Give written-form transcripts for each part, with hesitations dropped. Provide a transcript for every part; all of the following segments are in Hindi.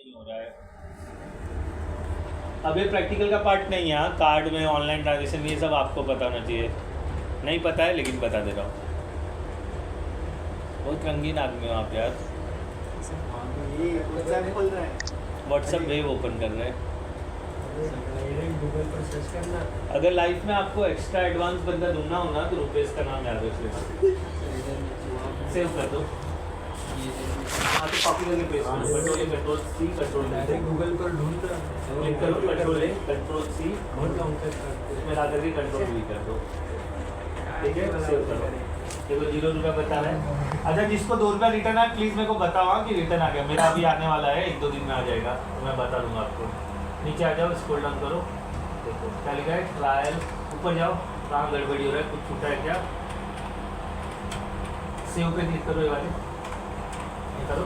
नहीं हो रहा है। अब ये प्रैक्टिकल का पार्ट नहीं है। हाँ, कार्ड में ऑनलाइन ट्रांजेक्शन ये सब आपको पता होना चाहिए। नहीं पता है लेकिन बता दे रहा हूँ। बहुत रंगीन आदमी हो आप यार। व्हाट्सएप वेब ओपन कर रहे हैं। अगर लाइफ में आपको एक्स्ट्रा एडवांस बंदा ढूंढना हो ना तो रुपेश का नाम याद रखिए। सेव कर दो। हाँ तो कॉपी करके पेस्ट करो। कंट्रोल सी कंट्रोल गूगल पर ढूंढ रहा क्लिक करो। कंट्रोल सी उसमें ला करके कंट्रोल वी कर दो। ठीक है, सेव करो। देखो ₹0 बता रहा है। अच्छा, जिसको ₹2 रिटर्न आया प्लीज़ मेरे को बताओ कि रिटर्न आ गया। मेरा अभी आने वाला है, 1-2 दिन में आ जाएगा, तो मैं बता दूंगा आपको। नीचे आ जाओ, स्क्रॉल डाउन करो। देखो क्या लिखा है, ट्रायल। ऊपर जाओ, कहाँ गड़बड़ी हो रहा है, कुछ छूटा है क्या। सेव पे क्लिक करो, ये वाले ये करो।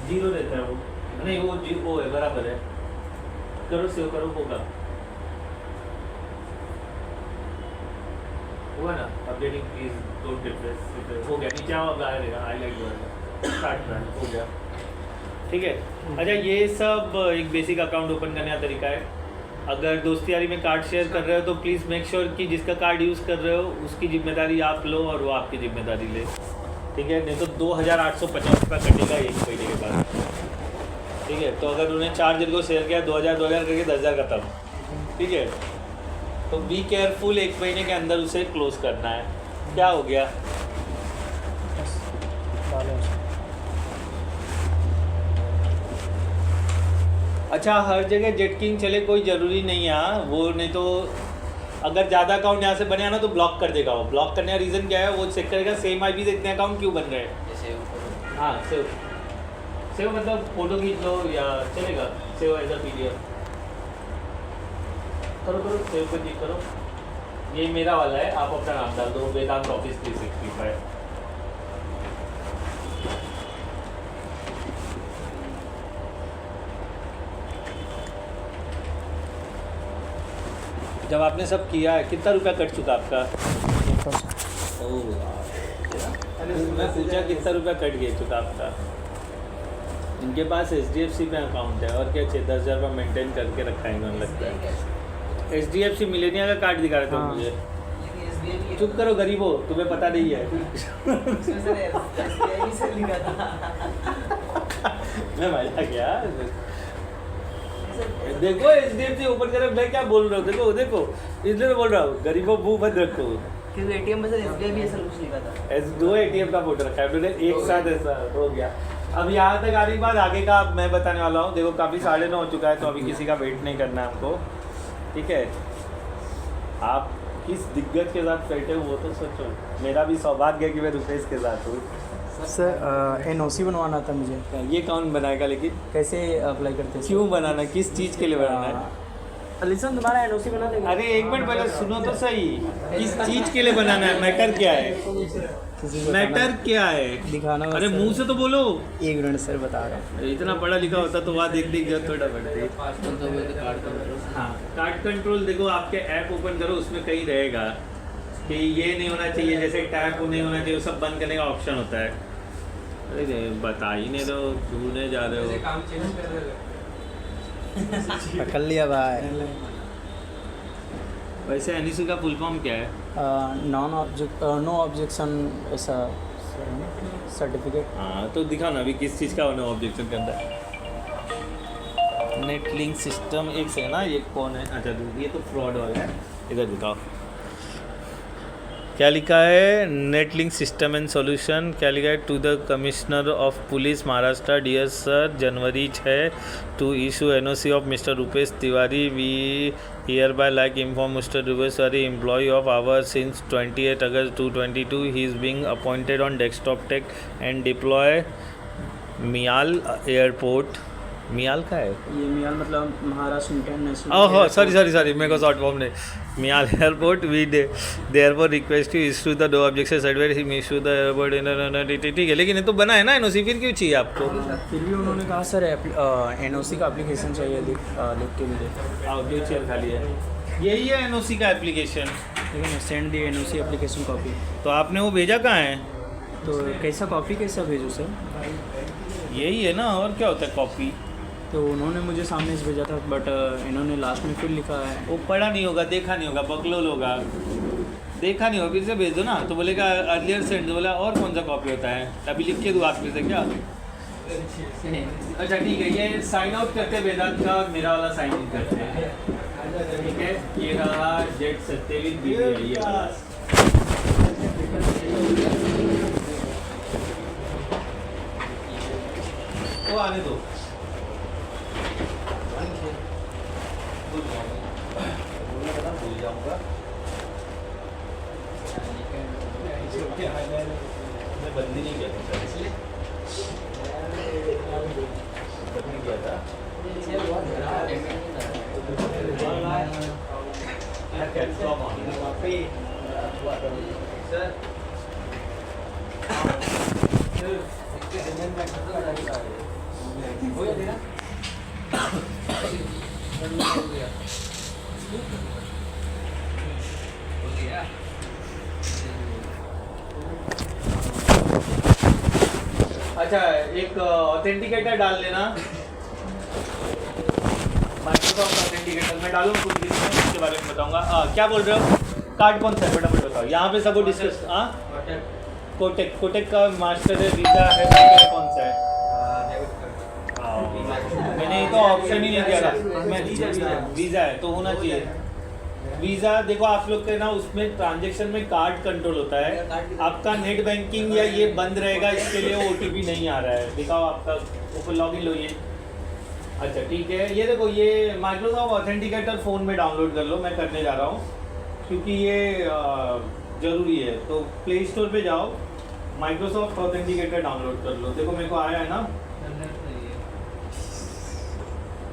जीरो रहता है वो, नहीं वो है, बराबर है। करो, सेव करो, होगा। हुआ ना, अपडेटिंग प्लीज डोंट रिफ्रेश। हो गया, नीचे आओ, अब आएगा हाईलाइट हो स्टार्ट रन हो गया। ठीक है। अच्छा, ये सब एक बेसिक अकाउंट ओपन करने का तरीका है। अगर दोस्ती यारी में कार्ड शेयर कर रहे हो तो प्लीज़ मेक श्योर कि जिसका कार्ड यूज़ कर रहे हो उसकी जिम्मेदारी आप लो और वो आपकी जिम्मेदारी ले। ठीक है, नहीं तो 2850 रुपये कटेगा एक महीने के बाद। ठीक है, तो अगर उन्हें 4 जन को शेयर किया 2000 करके 10,000 खत्म। ठीक है, तो बी केयरफुल, 1 महीने के अंदर उसे क्लोज करना है। क्या हो गया? अच्छा, हर जगह जेट किंग चले कोई ज़रूरी नहीं है। हाँ, वो नहीं तो अगर ज़्यादा अकाउंट यहाँ से बने ना तो ब्लॉक कर देगा। वो ब्लॉक करने का रीज़न क्या है, वो चेक करेगा सेम आईपी से इतने अकाउंट क्यों बन रहे हैं। हाँ, सेव मतलब फ़ोटो खींच लो या चलेगा, सेव एज अ PDF करो, सेव पे क्लिक करो। ये मेरा वाला है, आप अपना नाम डाल दो, वेदांत ऑफिस 365। जब आपने सब किया है, कितना रुपया कट चुका आपका? मैं पूछा कितना रुपया कट गया चुका आपका? इनके पास HDFC में अकाउंट है और क्या 10,000 रुपये मेंटेन करके रखा है इन्होंने, लगता है। HDFC मिलेनिया का कार्ड दिखा रहे थे मुझे। चुप करो गरीबो, तुम्हें पता नहीं है। मैं मजा क्या देखो, HDFC ओपन करे, मैं क्या बोल रहा हूँ, देखो इसलिए मैं बोल रहा हूँ गरीबों मुँह बंद रखो। क्योंकि ATM में से SBI भी ऐसा कुछ लिखा था। 2 ATM का फोटो रखा है उन्होंने एक साथ, ऐसा हो गया। अब यहाँ तक आने के बाद आगे का मैं बताने वाला हूँ। देखो काफ़ी 9:30 हो चुका है, तो अभी किसी का वेट नहीं करना है हमको। ठीक है, आप किस दिग्गज के साथ बैठे हो वो तो सोचो। मेरा भी सौभाग्य है कि मैं रुपेश के साथ हूँ। सर NOC बनवाना था मुझे। ये कौन बनाएगा, लेकिन कैसे अप्लाई करते हैं? क्यों बनाना, किस चीज़ के लिए बनाना है? लिसन, तुम्हारा NOC बना देंगे। अरे एक मिनट पहले सुनो तो सही, किस चीज़ के लिए बनाना है, मैटर क्या है, मैटर क्या है दिखाना। अरे मुंह से तो बोलो। 1 मिनट सर, बता रहा हूँ। इतना पढ़ा लिखा होता तो वहाँ देख जब थोड़ा बढ़ती। हाँ, कार्ड कंट्रोल देखो, आपके ऐप ओपन करो, उसमें कहीं रहेगा कि ये नहीं होना चाहिए, जैसे टैप नहीं होना चाहिए, सब बंद करने का ऑप्शन होता है। अरे बता ही नहीं दो, ढूंढने जा रहे हो। पकड़ लिया भाई। वैसे NOC का फुल फॉर्म क्या है? नो ऑब्जेक्शन ऐसा सर्टिफिकेट। हाँ, तो दिखाओ ना अभी किस चीज़ का नो ऑब्जेक्शन के अंदर। नेट लिंक सिस्टम, एक सेकंड ना, ये कौन है? अच्छा ये तो फ्रॉड वाला है, इधर दिखाओ क्या लिखा है। Net link system and solution, क्या लिखा है? To the commissioner of police Maharashtra, dear sir, January 6 to issue NOC of mister Rupesh Tiwari. We hereby like inform Mr. Rupesh Tiwari, employee of ours since 28 August 2022. He is being appointed on desktop tech and deploy MIAL airport. MIAL का है ये मियाल मतलब महाराष्ट्र इंटरनेशनल। ओहो सॉरी मेरे को शॉर्ट फॉर्म नहीं। MIAL airport, we therefore request you issue the no objection certificate, he issue the airport. ठीक है, लेकिन ये तो बना है ना NOC, फिर क्यों चाहिए आपको? फिर भी उन्होंने कहा सर NOC का एप्लीकेशन चाहिए, लिख के मुझे। आओ, जो चेयर खाली है, यही है NOC का एप्लीकेशन। ठीक है ना, send the NOC application copy. तो आपने वो भेजा कहाँ है? तो कैसा कॉपी कैसा भेजूँ सर? यही है ना, और क्या होता है कॉपी? तो उन्होंने मुझे सामने से भेजा था, बट इन्होंने लास्ट में फिर लिखा है। वो पढ़ा नहीं होगा, देखा नहीं होगा, बकलोल होगा, देखा नहीं होगा, फिर से भेज दो ना। तो बोलेगा अर्लियर सेंड, बोला और कौन सा कॉपी होता है, अभी लिख के दो आप में से क्या? अच्छा ठीक है, ये साइन आउट करते हैं वेदांत का और मेरा वाला साइन इन करते हैं, ठीक है। ये रहा जेट सत्यवीर बी है, ये वाला। तो आने दो। भूल जाऊंगा मैं बंदी नहीं किया था इसलिए बंदी किया था। अच्छा एक ऑथेंटिकेटर डाल लेना, माइक्रोसॉफ्ट ऑथेंटिकेटर मैं डालूँ कुछ दिन में, उसके बारे में बताऊंगा। क्या बोल रहे हो? कार्ड कौन सा है फटाफट बताओ, यहाँ पे सबको डिस्कस। कोटेक, कोटेक का मास्टर है, वीज़ा है, कौन सा है? मैंने ये तो ऑप्शन ही नहीं दिया था, मैं वीज़ा है तो होना चाहिए। वीज़ा देखो आप लोग के ना, उसमें ट्रांजैक्शन में कार्ड कंट्रोल होता है, आपका नेट बैंकिंग या ये बंद रहेगा, इसके लिए OTP नहीं आ रहा है। दिखाओ आपका ऊपर लॉगिन लो ये। अच्छा ठीक है, ये देखो ये माइक्रोसॉफ्ट ऑथेंटिकेटर फ़ोन में डाउनलोड कर लो, मैं करने जा रहा हूँ क्योंकि ये ज़रूरी है। तो प्ले स्टोर पे जाओ, माइक्रोसॉफ्ट ऑथेंटिकेटर डाउनलोड कर लो। देखो मेरे को आया है ना,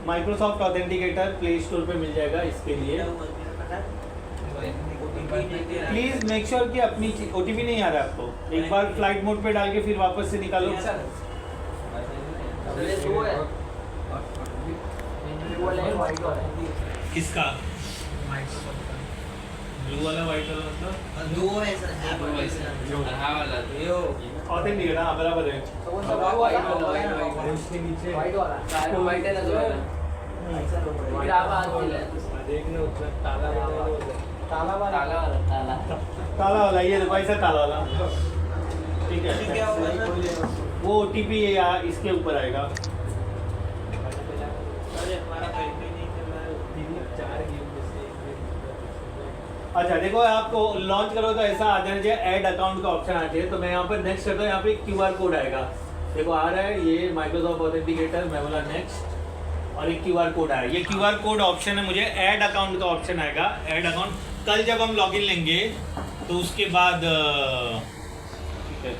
माइक्रोसॉफ्ट ऑथेंटिकेटर प्ले स्टोर पे मिल जाएगा। इसके लिए प्लीज़ मेक श्योर कि अपनी OTP नहीं आ रहा है आपको, एक बार फ्लाइट मोड पे डाल के फिर वापस से निकालो। किसका? ब्लू वाला, व्हाइट वाला, मतलब दो है सर, हां वाला यो ऑथेंटिकेटर। हाँ बराबर है, उसके नीचे व्हाइट वाला, व्हाइट है ना जो फिर आप आज देखने उसका ताला वाला ये देखो ऐसा ताला वाला, ठीक है। वो OTP या इसके ऊपर आएगा। अच्छा देखो आपको लॉन्च करो तो ऐसा आ जाना चाहिए, ऐड अकाउंट का ऑप्शन आना चाहिए। तो मैं यहाँ पर नेक्स्ट करता हूँ, यहाँ पे QR कोड आएगा, देखो आ रहा है ये माइक्रोसॉफ्ट ऑथेंटिकेटर, मैं बोला नेक्स्ट और एक QR कोड आया। ये QR कोड ऑप्शन है, मुझे ऐड अकाउंट का ऑप्शन आएगा। ऐड अकाउंट कल जब हम लॉगिन लेंगे तो उसके बाद ठीक है,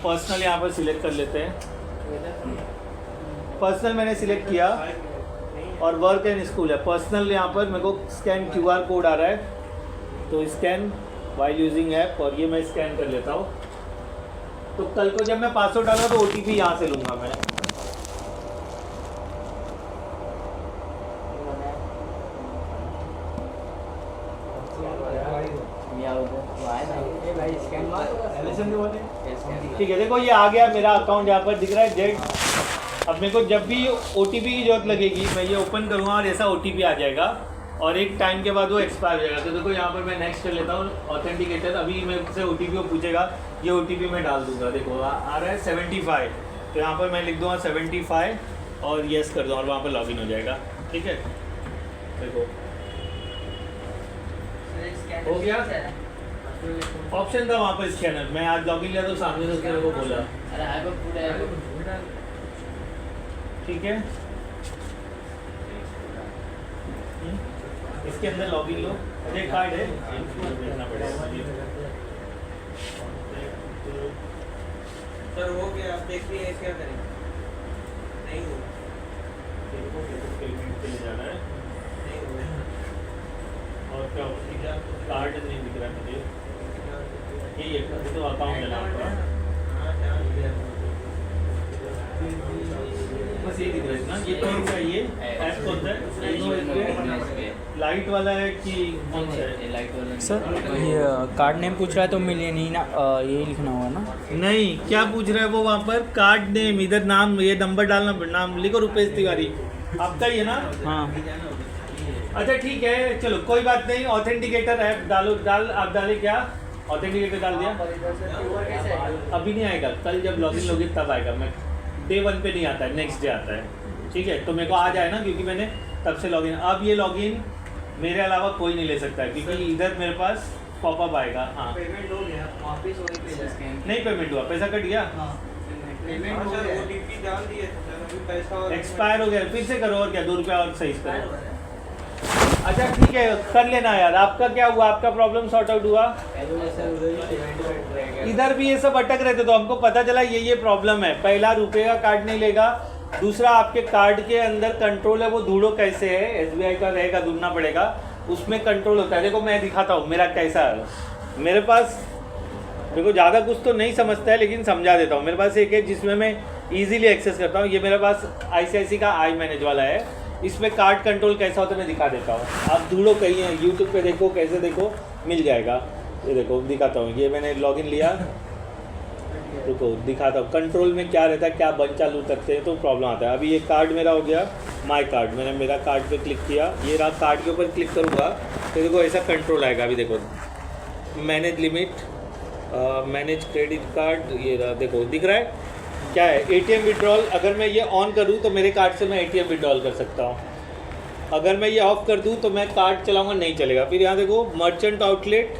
पर्सनल यहाँ पर सिलेक्ट कर लेते हैं। पर्सनल मैंने सिलेक्ट किया और वर्क एंड स्कूल है। पर्सनल यहाँ पर मेरे को स्कैन QR कोड आ रहा है, तो स्कैन वाइल यूजिंग ऐप, और ये मैं स्कैन कर लेता हूँ। तो कल को जब मैं पासवर्ड डाला तो OTP यहाँ से लूँगा मैं। ठीक है, देखो ये आ गया मेरा अकाउंट, यहाँ पर दिख रहा है जेट। अब मेरे को जब भी OTP की जरूरत लगेगी मैं ये ओपन करूँगा और ऐसा OTP आ जाएगा, और एक टाइम के बाद वो एक्सपायर हो जाएगा। तो देखो यहाँ पर मैं नेक्स्ट कर लेता हूँ ऑथेंटिकेटर। अभी मेरे से OTP को पूछेगा, ये OTP मैं डाल दूंगा। देखो आ रहा है 75, तो यहाँ पर मैं लिख दूँगा 75 और येस कर दूँगा और वहाँ पर लॉगिन हो जाएगा। ठीक है, देखो हो गया। ऑप्शन था वहाँ पर स्कैनर, मैं आज लॉगिन लिया तो सामने से उसने मेरे को बोला। ठीक है, इसके अंदर लॉगिन लो, एक कार्ड है भेजना पड़ेगा। सर वो क्या आप देखिए क्या करें, नहीं हो पेमेंट के लिए जाना है, नहीं हो और क्या उसकी क्या कार्ड नहीं दिख रहा मुझे, यही है तो अकाउंट है ना आपका। बस ये दिख रहा है ना, ये कौन सा है? ये ऐप कौन सा है? लाइट वाला है कि कौन सा है? लाइट वाला सर ये कार्ड नेम पूछ रहा है तो मिलियनी ना यही लिखना होगा ना? नहीं, क्या पूछ रहा है वो वहाँ पर? कार्ड नेम, इधर नाम, ये नंबर डालना, नाम लिखो रुपेश तिवारी, आपका ही है ना? हाँ अच्छा ठीक है, चलो कोई बात नहीं। ऑथेंटिकेटर ऐप डालो, आप डाले क्या? ऑथेंटिकेटर डाल दिया? अभी नहीं आएगा, कल जब लॉगिन लोगे तब आएगा। मैं डे 1 पे नहीं आता है, नेक्स्ट डे आता है। ठीक है, तो मेरे को आ जाए ना, क्योंकि मैंने तब से लॉगिन। अब ये लॉगिन मेरे अलावा कोई नहीं ले सकता है, क्योंकि इधर मेरे पास पॉपअप आएगा। हाँ पेमेंट हो गया वापस वही पे स्कैन नहीं, पेमेंट हुआ, पैसा कट गया, पेमेंट हो गया ओटीपी डाल दिए अभी पैसा और एक्सपायर हो गया, फिर से करो और क्या, 2 रुपया और सही करो। अच्छा ठीक है, कर लेना यार। आपका क्या हुआ? आपका प्रॉब्लम सॉर्ट आउट हुआ? इधर भी ये सब अटक रहे थे, तो हमको पता चला ये प्रॉब्लम है। पहला रुपये का कार्ड नहीं लेगा, दूसरा आपके कार्ड के अंदर कंट्रोल है, वो ढूंढो कैसे है। SBI का रहेगा, ढूंढना पड़ेगा, उसमें कंट्रोल होता है। देखो मैं दिखाता हूँ मेरा कैसा है। मेरे पास देखो ज़्यादा कुछ तो नहीं समझता है, लेकिन समझा देता हूँ। मेरे पास एक है जिसमें मैं ईजिली एक्सेस करता हूँ। ये मेरे पास ICICI का आई मैनेज वाला है। इसमें कार्ड कंट्रोल कैसा होता है मैं दिखा देता हूँ। आप ढूंढो कहीं है, यूट्यूब पे देखो, कैसे देखो, मिल जाएगा। ये देखो दिखाता हूँ, ये मैंने लॉगिन लिया, रुको दिखाता हूँ कंट्रोल में क्या रहता है, क्या बंद चालू करते हैं तो प्रॉब्लम आता है। अभी ये कार्ड मेरा हो गया, माय कार्ड, मैंने मेरा कार्ड पे क्लिक किया, ये रहा। कार्ड के ऊपर क्लिक करूँगा तो देखो ऐसा कंट्रोल आएगा। अभी देखो manage limit, manage credit card, ये रहा, देखो दिख रहा है क्या है, ATM विड्रॉल। अगर मैं ये ऑन करूँ तो मेरे कार्ड से मैं ATM विड्रॉल कर सकता हूँ। अगर मैं ये ऑफ़ कर दूँ तो मैं कार्ड चलाऊँगा, नहीं चलेगा। फिर यहाँ देखो मर्चेंट आउटलेट,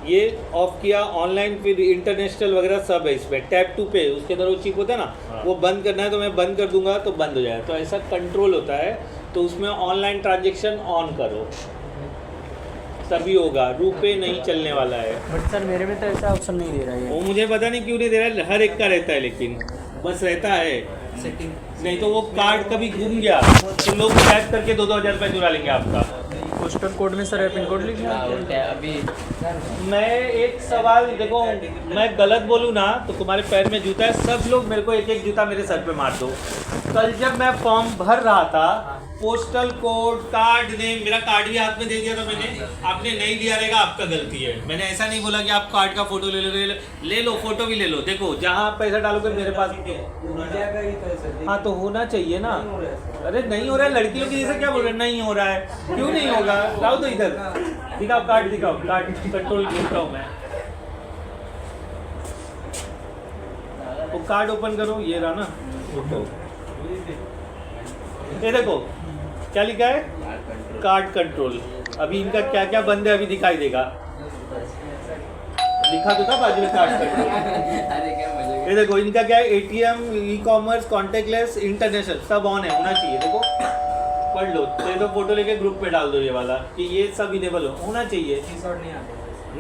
ये ऑफ किया, ऑनलाइन, फिर इंटरनेशनल वगैरह सब है इसमें। टैप टू पे, उसके अंदर वो चिप होता है ना, वो बंद करना है तो मैं बंद कर दूंगा तो बंद हो जाएगा। तो ऐसा कंट्रोल होता है। तो उसमें ऑनलाइन ट्रांजेक्शन ऑन करो तभी होगा, रुपए नहीं चलने वाला है। बट सर मेरे में तो ऐसा ऑप्शन नहीं दे रहा है। वो मुझे पता नहीं क्यों नहीं दे रहा है, हर एक का रहता है, लेकिन बस रहता है। सेटिंग नहीं तो वो कार्ड कभी घूम गया तो लोग टैप करके 2-2 हज़ार रुपये चुरा लेंगे आपका। पोस्टल कोड में सर पिन कोड लिखना है। अभी मैं एक सवाल, देखो मैं गलत बोलूँ ना तो तुम्हारे पैर में जूता है। सब लोग मेरे को एक एक जूता मेरे सर पे मार दो। कल जब मैं फॉर्म भर रहा था, पोस्टल कोड, कार्ड नेम, मेरा कार्ड भी हाथ में दे दिया था मैंने, आपने नहीं लिया रहेगा, आपका गलती है। मैंने ऐसा नहीं बोला कि आप कार्ड का फोटो ले लो, फोटो भी ले लो। देखो जहाँ पैसा डालोगे मेरे पास, हाँ तो होना चाहिए ना। अरे नहीं हो रहा है, लड़की लोग जैसे क्या बोल रहे हैं नहीं हो रहा है, क्यों नहीं होगा? लाओ तो इधर दिखाओ, कार्ड दिखाओ, कार्ड कंट्रोल करता हूँ मैं। वो कार्ड ओपन करो, ये रहा ना, ये देखो क्या लिखा है, कार्ड कंट्रोल। अभी इनका क्या क्या बंद है अभी दिखाई देगा, लिखा तो था बाजू में कार्ड कंट्रोल। अरे क्या मजे ये देखो इनका क्या है, ATM, ई-कॉमर्स, कॉन्टेक्टलेस, इंटरनेशनल सब ऑन है, होना चाहिए। देखो पढ़ लो, तो ये तो फोटो लेके ग्रुप पे डाल दो ये वाला कि ये सब इनेबल होना चाहिए।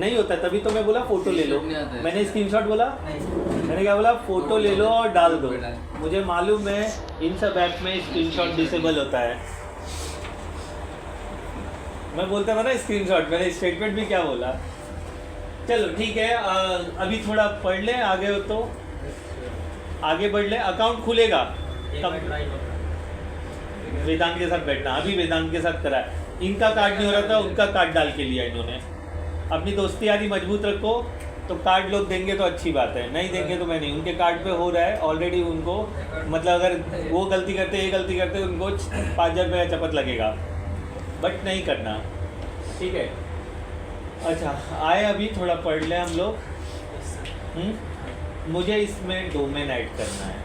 नहीं होता, तभी तो मैं बोला फोटो ले लो। मैंने स्क्रीनशॉट बोला, मैंने क्या बोला, फोटो ले लो और डाल दो। मुझे मालूम है इन सब ऐप में स्क्रीनशॉट डिसेबल होता है। मैं बोलता था ना स्क्रीनशॉट, मैंने स्टेटमेंट भी क्या बोला। चलो ठीक है, अभी थोड़ा पढ़ लें, आगे हो तो आगे बढ़ लें। अकाउंट खुलेगा वेदांत के साथ बैठना, अभी वेदांत के साथ करा है। इनका कार्ड नहीं हो रहा था, उनका कार्ड डाल के लिया इन्होंने। अपनी दोस्ती यारी मजबूत रखो, तो कार्ड लोग देंगे तो अच्छी बात है, नहीं देंगे तो मैं नहीं। उनके कार्ड पे हो रहा है ऑलरेडी, उनको मतलब अगर वो गलती करते, ये गलती करते, उनको 5,000 रुपये का चपत लगेगा, बट नहीं करना, ठीक है। अच्छा आए, अभी थोड़ा पढ़ लें हम लोग। मुझे इसमें डोमेन ऐड करना है,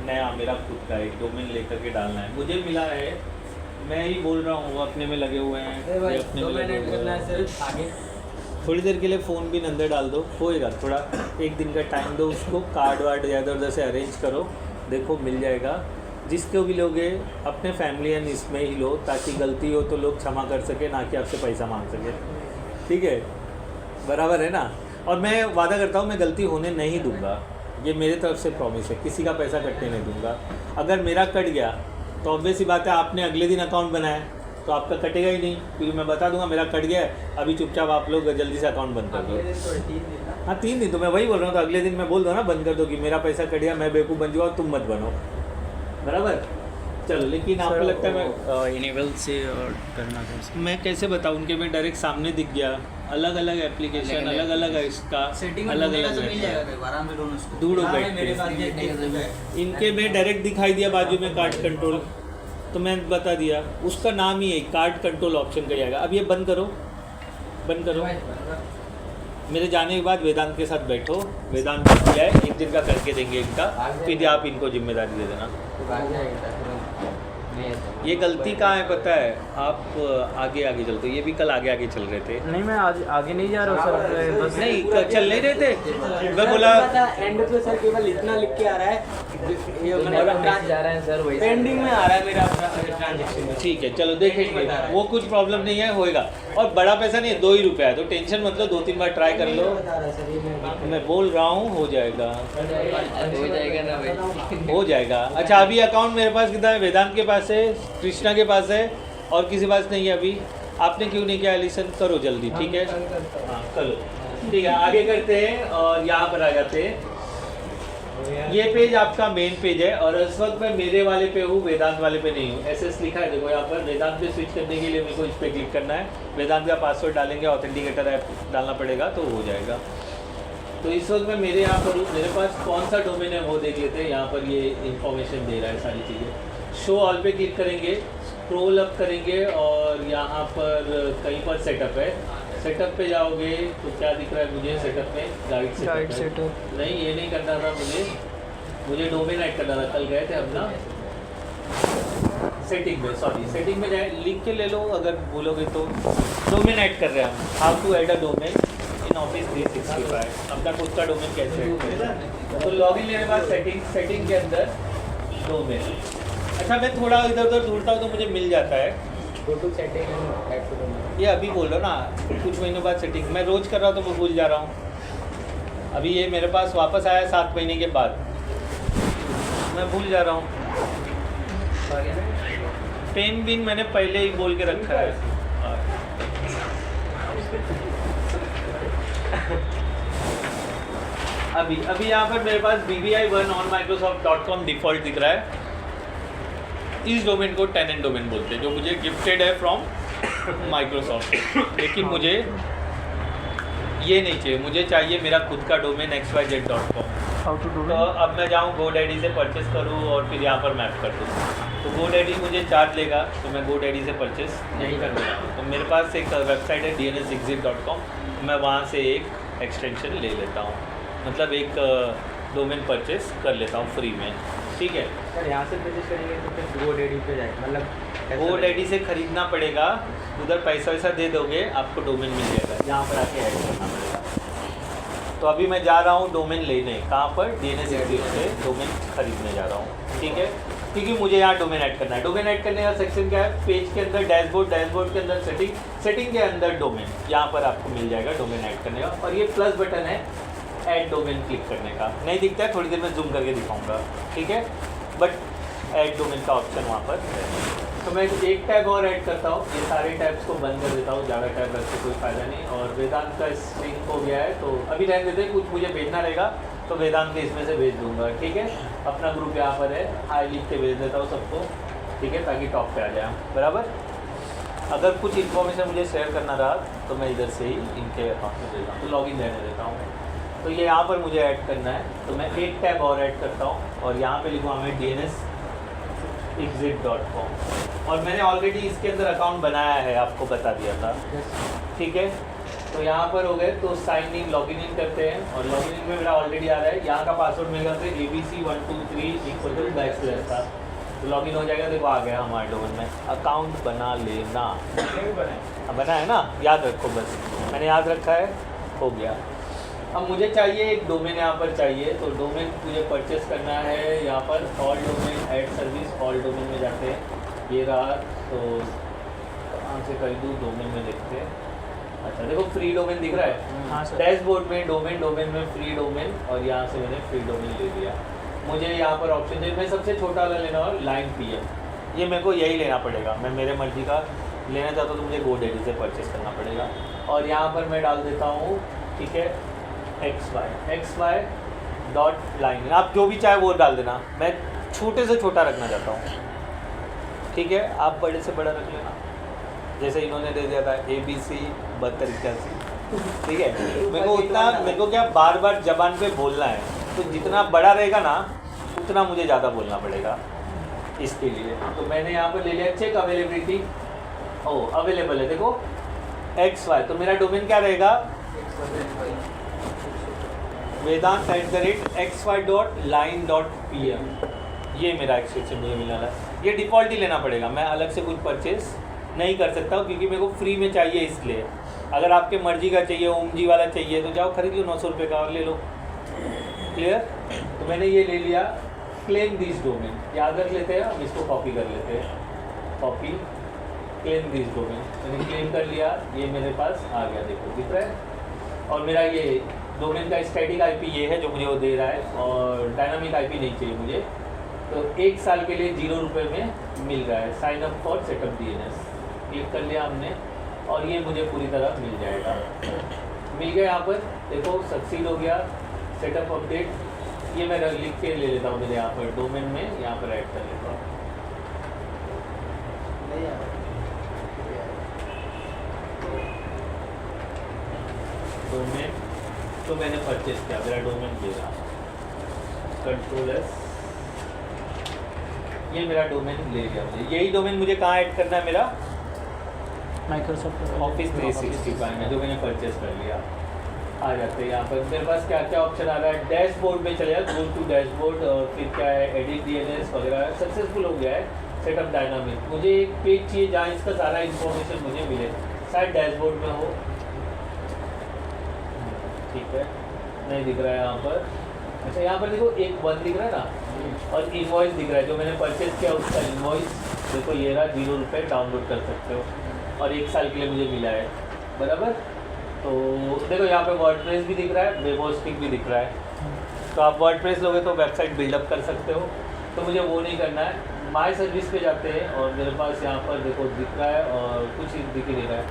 नया मेरा खुद का एक डोमेन लेकर के डालना है। मुझे मिला है, मैं ही बोल रहा हूँ, वो अपने में लगे हुए हैं, ये अपने में लगे हुए हैं। आगे थोड़ी देर के लिए फ़ोन भी अंदर डाल दो, होएगा। थोड़ा एक दिन का टाइम दो उसको, कार्ड वार्ड इधर उधर से अरेंज करो, देखो मिल जाएगा। जिसको भी लोगे अपने फैमिली एंड इसमें ही लो, ताकि गलती हो तो लोग क्षमा कर सके, ना कि आपसे पैसा मांग सके, ठीक है, बराबर है ना। और मैं वादा करता हूँ मैं गलती होने नहीं दूंगा, ये मेरे तरफ से प्रॉमिस है, किसी का पैसा कटने नहीं दूंगा। अगर मेरा कट गया तो ऑब्वियस ही बात है, आपने अगले दिन अकाउंट बनाया तो आपका कटेगा ही नहीं, क्योंकि मैं बता दूंगा मेरा कट गया है, अभी चुपचाप आप लोग जल्दी से अकाउंट बंद कर दो। हाँ 3 दिन, तो मैं वही बोल रहा हूँ, तो अगले दिन मैं बोल दूँ ना बंद कर दो कि मेरा पैसा कट गया, मैं बेवकूफ़ बन जाऊँ, तुम मत बनो, बराबर। चलो, लेकिन आपको लगता है मैं इनेबल से और करना था मैं कैसे बताऊँ, उनके में डायरेक्ट सामने दिख गया, अलग अलग एप्लीकेशन, अलग अलग इसका अलग अलग दूर बैठ, इनके में डायरेक्ट दिखाई दिया बाजू में कार्ड कंट्रोल, तो मैं बता दिया उसका नाम ही है कार्ड कंट्रोल ऑप्शन का जाएगा। अब ये बंद करो, बंद करो। मेरे जाने के बाद वेदांत के साथ बैठो, वेदांत ने किया है, 1 दिन का करके देंगे इनका, फिर आप इनको जिम्मेदारी दे देना। ये गलती कहाँ है पता है, आप आगे आगे चलते हो, ये भी कल आगे आगे चल रहे थे। नहीं मैं आज आगे नहीं जा रहा हूँ सर, बस नहीं चल नहीं रहे थे, मैं बोला एंड पे सर केवल इतना लिख के आ रहा है, जा रहा है सर, वही पेंडिंग में आ रहा है मेरा ट्रांजेक्शन। ठीक है चलो देखेंगे, वो कुछ प्रॉब्लम नहीं है, होएगा। और बड़ा पैसा नहीं है, 2 ही रुपया है, तो टेंशन मत लो, 2-3 बार ट्राई कर लो, मैं बोल रहा हूँ हो जाएगा, हो जाएगा ना भाई, हो जाएगा। अच्छा अभी अकाउंट मेरे पास कितना है, वेदांत के पास है, कृष्णा के पास है, और किसी पास नहीं है अभी। आपने क्यों नहीं किया एलिसन, करो जल्दी, ठीक है हाँ करो, ठीक है आगे करते हैं और यहाँ पर आ जाते हैं। ये पेज आपका मेन पेज है, और इस वक्त मैं मेरे वाले पे हूँ, वेदांत वाले पे नहीं हूँ। एसएस लिखा है देखो यहाँ पर, वेदांत पे स्विच करने के लिए मेरे को इस पर क्लिक करना है, वेदांत का पासवर्ड डालेंगे, ऑथेंटिकेटर ऐप डालना पड़ेगा तो हो जाएगा। तो इस वक्त मैं मेरे यहाँ पर हूँ, मेरे पास कौन सा डोमेन है वो देख लेते हैं। यहाँ पर ये इन्फॉर्मेशन दे रहा है सारी चीज़ें। शो ऑल पे क्लिक करेंगे, स्क्रॉल अप करेंगे और यहाँ पर कहीं पर सेटअप है, सेटअप पे जाओगे तो क्या दिख रहा है मुझे सेटअप में, गाइड सेटअप नहीं, ये नहीं करना था मुझे डोमेन ऐड करना था, कल गए थे हम ना सेटिंग में, सॉरी सेटिंग में जाए, लिख के ले लो अगर बोलोगे तो। डोमेन ऐड कर रहे हैं हम, how to add a domain in office 365, अपना खुद का डोमेन कैसे ऐड करें। तो लॉगिन लेने के बाद सेटिंग के अंदर डोमेन। अच्छा मैं थोड़ा इधर उधर ढूंढता हूँ तो मुझे मिल जाता है, go to setting add to domain, ये अभी बोल रहा ना, कुछ महीनों बाद सेटिंग, मैं रोज कर रहा हूँ तो मैं भूल जा रहा हूँ। अभी ये मेरे पास वापस आया 7 महीने के बाद, मैं भूल जा रहा हूँ। पेन बिन मैंने पहले ही बोल के रखा है। अभी यहाँ पर मेरे पास BBI1 on Microsoft.com डिफ़ॉल्ट दिख रहा है। इस डोमेन को टेनेंट डोमेन बोलते हैं, जो मुझे गिफ्टेड है फ्रॉम माइक्रोसॉफ्ट। लेकिन मुझे ये नहीं चाहिए, मुझे चाहिए मेरा खुद का डोमेन xyz.com। तो अब मैं जाऊँ GoDaddy से परचेस करूँ और फिर यहाँ पर मैप कर दूँ, तो GoDaddy मुझे चार्ज लेगा, तो मैं GoDaddy से परचेस नहीं कर दूँगा। तो मेरे पास एक वेबसाइट है DNSexit.com, मैं वहाँ से एक एक्सटेंशन ले लेता हूँ, मतलब एक डोमेन परचेस कर लेता हूँ फ्री में, ठीक है। सर यहाँ से परचेस करेंगे तो फिर GoDaddy पे जाएगा, मतलब GoDaddy से खरीदना पड़ेगा, उधर पैसा वैसा दे दोगे आपको डोमेन मिल जाएगा, यहाँ पर आके ऐड करना पड़ेगा। तो अभी मैं जा रहा हूँ डोमेन लेने, कहाँ पर, DNSexit से डोमेन खरीदने जा रहा हूँ, ठीक है, क्योंकि मुझे यहाँ डोमेन ऐड करना है। डोमेन ऐड करने का सेक्शन क्या है, पेज के अंदर डैशबोर्ड, डैशबोर्ड के अंदर सेटिंग के अंदर डोमेन, यहाँ पर आपको मिल जाएगा डोमेन ऐड करने का, और ये प्लस बटन है ऐड डोमेन क्लिक करने का, नहीं दिखता है, थोड़ी देर में जूम करके दिखाऊंगा, ठीक है, बट ऐड डोमेन का ऑप्शन वहाँ पर है। तो मैं एक टैब और ऐड करता हूँ, ये सारे टैब्स को बंद कर देता हूँ, ज़्यादा टैब रख के कोई फ़ायदा नहीं। और वेदांत का स्ट्रिंग हो गया है, तो अभी रहने देते हैं, कुछ मुझे भेजना रहेगा तो वेदांत के इसमें से भेज दूँगा, ठीक है। अपना ग्रुप यहाँ पर है, हाई लिख के भेज देता हूँ सबको, ठीक है, ताकि टॉप पे आ जाए, बराबर। अगर कुछ इन्फॉर्मेशन मुझे शेयर करना रहा तो मैं इधर से ही इनके अकाउंट में देता हूँ, तो लॉगिन रहने देता हूँ। तो ये यहाँ पर मुझे ऐड करना है, तो मैं एक टैब और ऐड करता हूँ और यहाँ पे लिखूँगा मैं DNSexit.com, और मैंने ऑलरेडी इसके अंदर अकाउंट बनाया है, आपको बता दिया था, ठीक है। तो यहाँ पर हो गए, तो साइन इन लॉगिन इन करते हैं, और लॉगिन इन में मेरा ऑलरेडी आ रहा है, यहाँ का पासवर्ड मेरे से ABC123 था, तो लॉगिन हो जाएगा। देखो आ गया हमारे डोमेन में, अकाउंट बना लेना, बना है ना, याद रखो बस, मैंने याद रखा है, हो गया। अब मुझे चाहिए एक डोमेन यहाँ पर चाहिए, तो डोमेन मुझे परचेस करना है, यहाँ पर all domain add service, all domain में जाते हैं, ये रहा, तो कहाँ से खरीदूँ, डोमेन में देखते हैं। अच्छा देखो फ्री डोमेन दिख रहा है, हाँ सर, डैशबोर्ड में डोमेन में फ्री डोमेन, और यहाँ से मैंने फ्री डोमेन ले लिया। मुझे यहाँ पर ऑप्शन है, मैं सबसे छोटा वाला लेना और लाइन PM, ये मेरे को यही लेना पड़ेगा, मैं मेरे मर्जी का लेना चाहता हूँ तो मुझे GoDaddy से परचेस करना पड़ेगा। और यहाँ पर मैं डाल देता हूँ, ठीक है, XY डॉट लाइन, आप जो भी चाहे वो डाल देना, मैं छोटे से छोटा रखना चाहता हूँ, ठीक है, आप बड़े से बड़ा रख लेना, जैसे इन्होंने दे दिया था ABC 7281, ठीक है। मेरे को उतना, मेरे को क्या बार बार जबान पे बोलना है, तो जितना बड़ा रहेगा ना उतना मुझे ज़्यादा बोलना पड़ेगा इसके लिए। तो मैंने यहाँ पर ले लिया चेक अवेलेबिलिटी, ओ अवेलेबल है, देखो XY, तो मेरा डोमेन क्या रहेगा, vedant@xy.line.pm, ये मेरा एक्सटेंशन मुझे मिला है। ये डिफ़ॉल्ट ही लेना पड़ेगा, मैं अलग से कुछ परचेस नहीं कर सकता हूँ क्योंकि मेरे को फ्री में चाहिए इसलिए। अगर आपके मर्जी का चाहिए, ओम जी वाला चाहिए, तो जाओ खरीद लो, 900 रुपये का और ले लो, क्लियर। तो मैंने ये ले लिया, क्लेम दिस डोमेन, याद रख लेते हैं, हम इसको कॉपी कर लेते हैं, कॉपी क्लेम दिस डोमेन, मैंने क्लेम कर लिया, ये मेरे पास आ गया, देखो दिख रहा है। और मेरा ये डोमेन का स्टैटिक IP ये है जो मुझे वो दे रहा है, और डायनामिक IP नहीं चाहिए मुझे, तो 1 साल के लिए 0 रुपये में मिल रहा है। Sign up for setup DNS click कर लिया हमने, और ये मुझे पूरी तरह मिल जाएगा, मिल गया। यहाँ पर देखो सक्सीड हो गया, सेटअप अपडेट, ये मैं लिख के ले लेता हूँ मेरे यहाँ पर डोमेन में, यहाँ पर ऐड कर लेता हूँ। डोमेन तो मैंने परचेस किया, मेरा डोमेन ये रहा, Ctrl+S, ये मेरा डोमेन ले लिया मुझे। यही डोमेन मुझे कहाँ ऐड करना है, मेरा माइक्रोसॉफ्ट ऑफिस 365 में, जो मैंने परचेस कर लिया। आ जाते हैं यहाँ पर, मेरे पास क्या क्या ऑप्शन आ रहा है, डैशबोर्ड में चले जाओ, गो टू डैशबोर्ड, और फिर क्या है, एडिट DNS वगैरह सक्सेसफुल हो गया है। सेटअप डायनामिक, मुझे एक पेज चाहिए जहाँ इसका सारा इन्फॉर्मेशन मुझे मिले, शायद डैशबोर्ड में हो, ठीक है, नहीं दिख रहा है यहाँ पर। अच्छा यहाँ पर देखो एक 1 दिख रहा है ना, और इनवॉइस दिख रहा है, जो मैंने परचेस किया उसका इनवॉइस देखो, ये रहा, 0 रुपये डाउनलोड कर सकते हो, और 1 साल के लिए मुझे मिला है, बराबर। तो देखो यहाँ पे वर्डप्रेस भी दिख रहा है, वेब होस्टिंग भी दिख रहा है, तो आप वर्डप्रेस लोगे तो वेबसाइट बिल्डअप कर सकते हो, तो मुझे वो नहीं करना है। माई सर्विस पे जाते हैं, और मेरे पास यहाँ पर देखो दिख रहा है, और कुछ दिख ही नहीं रहा है,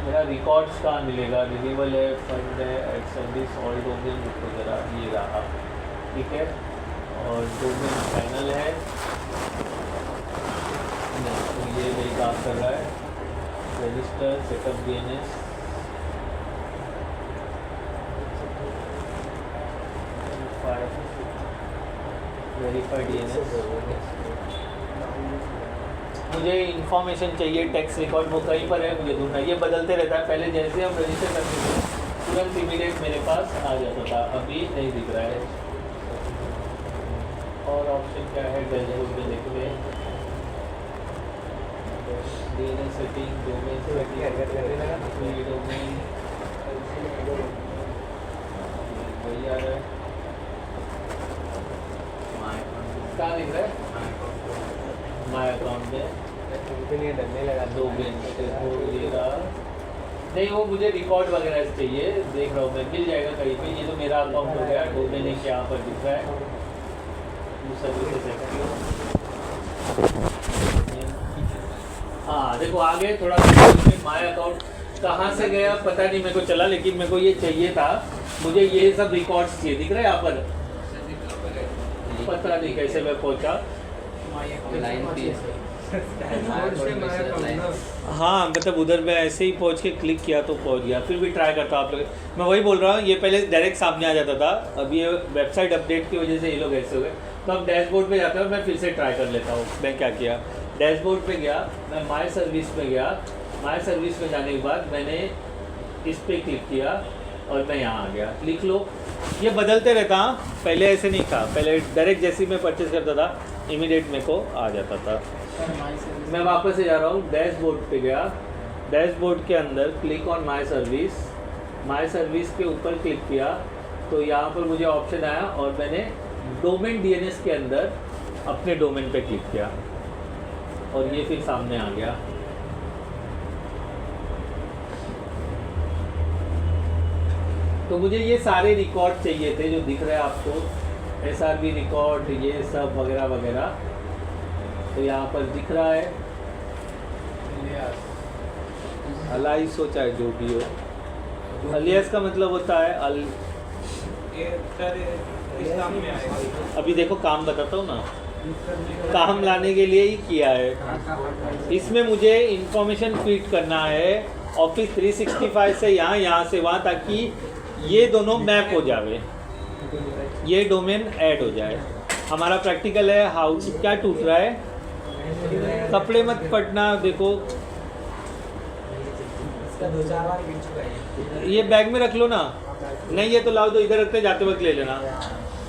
मेरा रिकॉर्ड्स कहाँ मिलेगा, रिन्यूअल है, फंड है, एड सर्विस, ऑल डोमेन वगैरह, ये रहा, ठीक है। और डोमेन चैनल है, तो ये नहीं काम कर रहा है, register, setup DNS, verify DNS। मुझे इंफॉर्मेशन चाहिए, टैक्स रिकॉर्ड, वो कहीं पर है, मुझे ढूंढना है, ये बदलते रहता है। पहले जैसे हम रजिस्टर करते थे तुरंत इमीडिएट मेरे पास आ जाता था, अभी नहीं दिख रहा है। और ऑप्शन क्या है, डैशबोर्ड में देखते हैं, DNS setting, domain setting, domain वही आ रहा है, कहाँ दिख रहा है, माय अकाउंट में डोमेन नहीं, वो मुझे रिकॉर्ड वगैरह चाहिए, देख रहा हूँ मैं, मिल जाएगा कहीं पे। ये तो मेरा अकाउंट हो गया, डोमेन एक यहाँ पर दिख रहा है, हाँ देखो आगे थोड़ा माय अकाउंट कहाँ से गया पता नहीं मेरे को चला, लेकिन मेरे को ये चाहिए था, मुझे ये सब रिकॉर्ड्स चाहिए, दिख रहा है यहाँ पर, पता नहीं कैसे मैं पहुँचा। हाँ मतलब उधर मैं ऐसे ही पहुँच के क्लिक किया तो पहुँच गया, फिर भी ट्राई करता हूँ आप लोग। मैं वही बोल रहा हूँ, ये पहले डायरेक्ट सामने आ जाता था, अब ये वेबसाइट अपडेट की वजह से ये लोग ऐसे हो गए। तो अब डैशबोर्ड पे जाते हैं, मैं फिर से ट्राई कर लेता हूँ। मैं क्या किया, डैशबोर्ड पे गया, मैं माय सर्विस पे गया, माय सर्विस में जाने के बाद मैंने इस पर क्लिक किया और मैं यहाँ आ गया। लिख लो, ये बदलते रहता, पहले ऐसे नहीं था, पहले डायरेक्ट जैसे ही मैं परचेज करता था इमीडिएट मेरे को आ जाता था। मैं वापस से जा रहा हूँ, डैशबोर्ड पे गया, डैशबोर्ड के अंदर click on my service, my service के ऊपर क्लिक किया तो यहाँ पर मुझे ऑप्शन आया और मैंने डोमेन DNS के अंदर अपने डोमेन पे क्लिक किया और ये फिर सामने आ गया। तो मुझे ये सारे रिकॉर्ड चाहिए थे जो दिख रहे हैं आपको, SRB रिकॉर्ड, ये सब वगैरह वगैरह, तो यहाँ पर दिख रहा है। अलाइसो चाहे जो भी हो, अलियास का मतलब होता है अभी देखो काम बताता हूँ ना, काम लाने के लिए ही किया है। इसमें मुझे इंफॉर्मेशन फीड करना है ऑफिस 365 से यहाँ से वहाँ, ताकि ये दोनों मैप हो जावे, ये डोमेन ऐड हो जाए। हमारा प्रैक्टिकल है हाउ, क्या टूट रहा है, कपड़े मत पटना। देखो ये बैग में रख लो ना, नहीं ये तो लाओ, तो इधर रखते जाते वक्त ले लेना,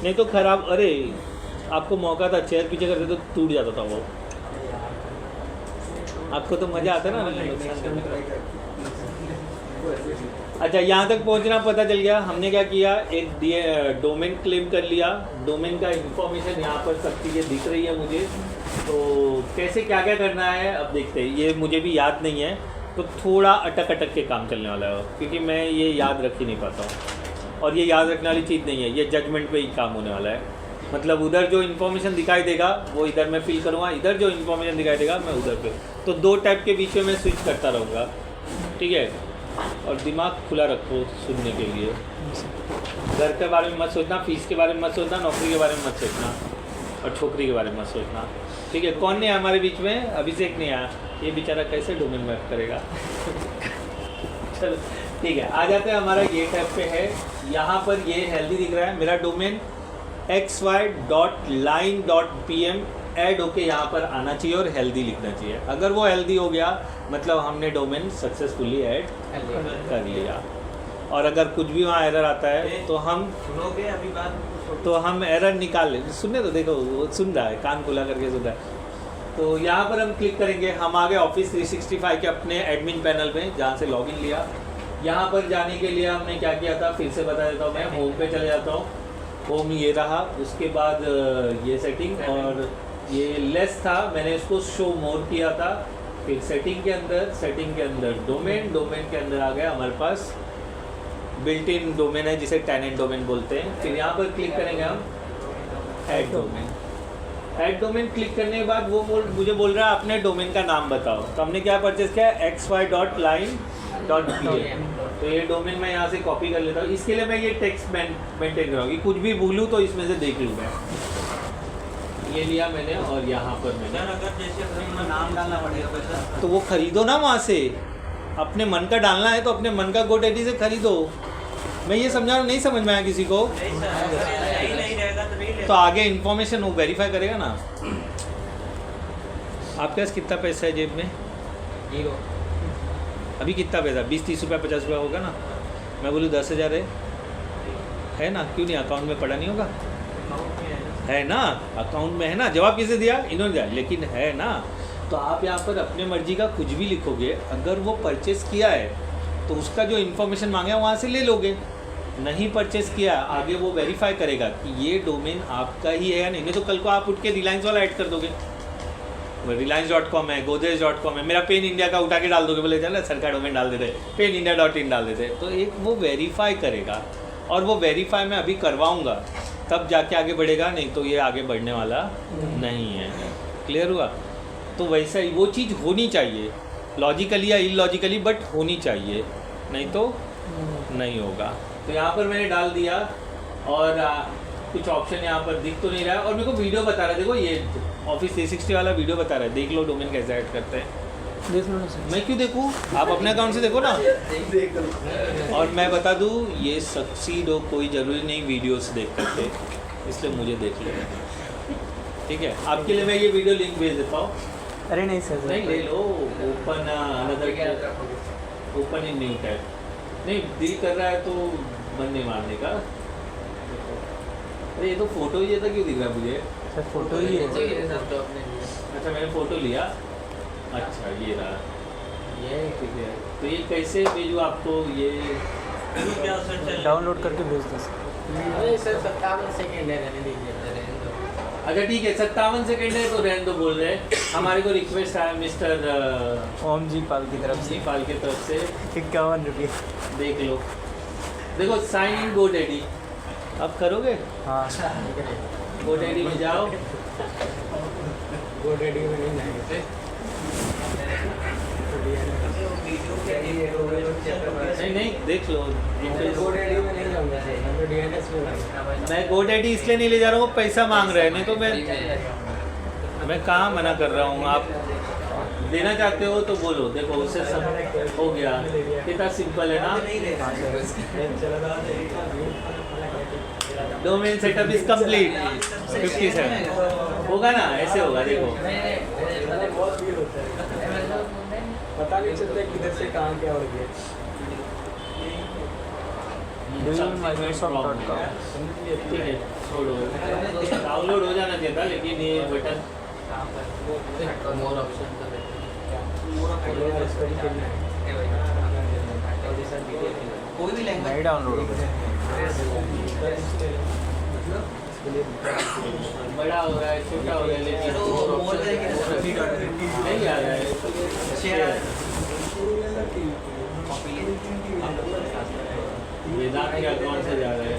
नहीं तो खराब। अरे आपको मौका था, चेयर पीछे करते तो टूट जाता था वो। आपको तो मज़ा आता है ना। अच्छा यहाँ तक पहुँचना पता चल गया। हमने क्या किया, एक डोमेन क्लेम कर लिया, डोमेन का इंफॉर्मेशन यहाँ पर सब चीज़ें दिख रही है मुझे। तो कैसे क्या क्या करना है अब देखते हैं, ये मुझे भी याद नहीं है, तो थोड़ा अटक के काम चलने वाला है, क्योंकि मैं ये याद रख ही नहीं पाता हूँ, और ये याद रखने वाली चीज़ नहीं है, ये जजमेंट पे ही काम होने वाला है। मतलब उधर जो इन्फॉर्मेशन दिखाई देगा वो इधर मैं फिल करूँगा, इधर जो इन्फॉर्मेशन दिखाई देगा मैं उधर पे, तो 2 टैब के बीच में मैं स्विच करता रहूँगा, ठीक है। और दिमाग खुला रखो सुनने के लिए, घर के बारे में मत सोचना, फीस के बारे में मत सोचना, नौकरी के बारे में मत सोचना, और छोकरी के बारे में मत सोचना, ठीक है। कौन नहीं आया हमारे बीच में, अभिषेक नहीं आया, ये बेचारा कैसे डोमेन मैप करेगा। चलो ठीक है, आ जाते हैं। हमारा ये टैब पे है, यहाँ पर ये हेल्दी दिख रहा है, मेरा डोमेन xy.line.pm ऐड होके यहाँ पर आना चाहिए और हेल्दी लिखना चाहिए। अगर वो हेल्दी हो गया मतलब हमने डोमेन सक्सेसफुली ऐड कर लिया। और अगर कुछ भी वहाँ एरर आता है तो हम सुनोगे अभी बात, तो हम एरर निकाल ले, सुनने तो देखो वो सुन रहा है, कान खुला करके सुन रहा है। तो यहाँ पर हम क्लिक करेंगे, हम आ गए ऑफिस 365 के अपने एडमिन पैनल में, जहाँ से लॉगिन लिया। यहाँ पर जाने के लिए हमने क्या किया था फिर से बता देता हूँ, मैं होम पे चले जाता हूँ, होम ये रहा, उसके बाद ये सेटिंग, और ये लेस था, मैंने इसको शो मोर किया था। फिर सेटिंग के अंदर डोमेन के अंदर आ गया हमारे पास बिल्ट इन डोमेन है जिसे टेनेंट डोमेन बोलते हैं। फिर यहाँ पर क्लिक करेंगे हम ऐड डोमेन क्लिक करने के बाद वो मुझे बोल रहा है अपने डोमेन का नाम बताओ। तो हमने क्या परचेज किया, xy.line.pm। तो ये डोमेन मैं यहाँ से कॉपी कर लेता हूँ। इसके लिए मैं ये टेक्स्ट मेंटेन कराऊंगी, कुछ भी भूलूँ तो इसमें से देख लूँगा। ये लिया मैंने और यहाँ पर मैंने, अगर जैसे नाम डालना पड़ेगा पैसा, तो वो खरीदो ना वहाँ से, अपने मन का डालना है तो अपने मन का GoDaddy से खरीदो। मैं ये समझा नहीं समझ में आया किसी को, तो आगे इन्फॉर्मेशन वो वेरीफाई करेगा ना। आपके पास कितना पैसा है जेब में? 0। अभी कितना पैसा, 20-30 रुपया 50 रुपया होगा ना। मैं बोलूँ 10,000 है ना, क्यों नहीं, अकाउंट में पड़ा नहीं होगा, है ना, अकाउंट में है ना। जवाब किसे दिया, इन्होंने दिया, लेकिन है ना। तो आप यहाँ पर अपने मर्जी का कुछ भी लिखोगे, अगर वो परचेस किया है तो उसका जो इन्फॉर्मेशन मांगे वहाँ से ले लोगे। नहीं परचेस किया, आगे वो वेरीफाई करेगा कि ये डोमेन आपका ही है या नहीं तो कल को आप उठ के रिलायंस वाला ऐड कर दोगे, reliance.com है, godrej.com है, मेरा पेन इंडिया का उठा के डाल दोगे, बोले चल सर का डोमेन डाल देते, penindia.in डाल देते। तो एक वो वेरीफाई करेगा, और वो वेरीफाई मैं अभी करवाऊँगा, तब जाके आगे बढ़ेगा, नहीं तो ये आगे बढ़ने वाला नहीं है। क्लियर हुआ? तो वैसा ही वो चीज़ होनी चाहिए, लॉजिकली या इलॉजिकली, बट होनी चाहिए, नहीं तो नहीं होगा। तो यहाँ पर मैंने डाल दिया, और कुछ ऑप्शन यहाँ पर दिख तो नहीं रहा है, और मेरे को वीडियो बता रहा है, देखो ये ऑफिस 360 वाला वीडियो बता रहा है, देख लो डोमेन कैसे ऐड करते हैं। देख लो ना सर। मैं क्यों देखूँ, आप अपने अकाउंट से देखो ना। और मैं बता दूँ, ये सक्सीड हो कोई ज़रूरी नहीं वीडियोस देख करके, इसलिए मुझे देख लो, ठीक है। आपके लिए मैं ये वीडियो लिंक भेज देता हूँ। अरे नहीं सर, नहीं ले लो, open another, open in new tab. नहीं दिल कर रहा है तो बंद नहीं मारने का। अरे ये तो फोटो ही था, क्यों दिख रहा है मुझे? सर फोटो ही है। अच्छा मैंने फ़ोटो लिया, अच्छा ये रहा, ये ठीक है। तो ये कैसे भेजूँ आपको, ये डाउनलोड करके भेज दो सर। सर 57 सेकेंड है, रहने दीजिए। अच्छा ठीक है, 57 सेकेंड है तो रहने दो बोल रहे हैं। हमारे को रिक्वेस्ट आया मिस्टर ओम जी पाल की तरफ से, पाल की तरफ से 51 रुपये। देख लो, देखो साइन इन GoDaddy, आप करोगे? हाँ GoDaddy में जाओ, GoDaddy में नहीं जाएंगे। नहीं नहीं देख लो। GoDaddy में नहीं जाऊंगा, मैं तो DNS में जाऊंगा। मैं GoDaddy इसलिए नहीं ले जा रहा हूँ, पैसा मांग रहे हैं, नहीं तो मैं कहाँ मना कर रहा हूँ। आप देना चाहते हो तो बोलो, देखो उससे सब हो गया। कितना सिंपल है ना। Domain setup is complete. 57 होगा ना, ऐसे होगा देखो। पता नहीं चलता किधर से कहाँ क्या हो गया। ठीक है, छोड़ो, डाउनलोड हो जाना चाहिए था, लेकिन ये बटन मोर ऑप्शन कोई भी लैंग्वेज नहीं डाउनलोड हो गया। बड़ा हो रहा है, छोटा हो रहा है, लेकिन नहीं आ रहा है। वेदांत के अकाउंट से जा रहा है।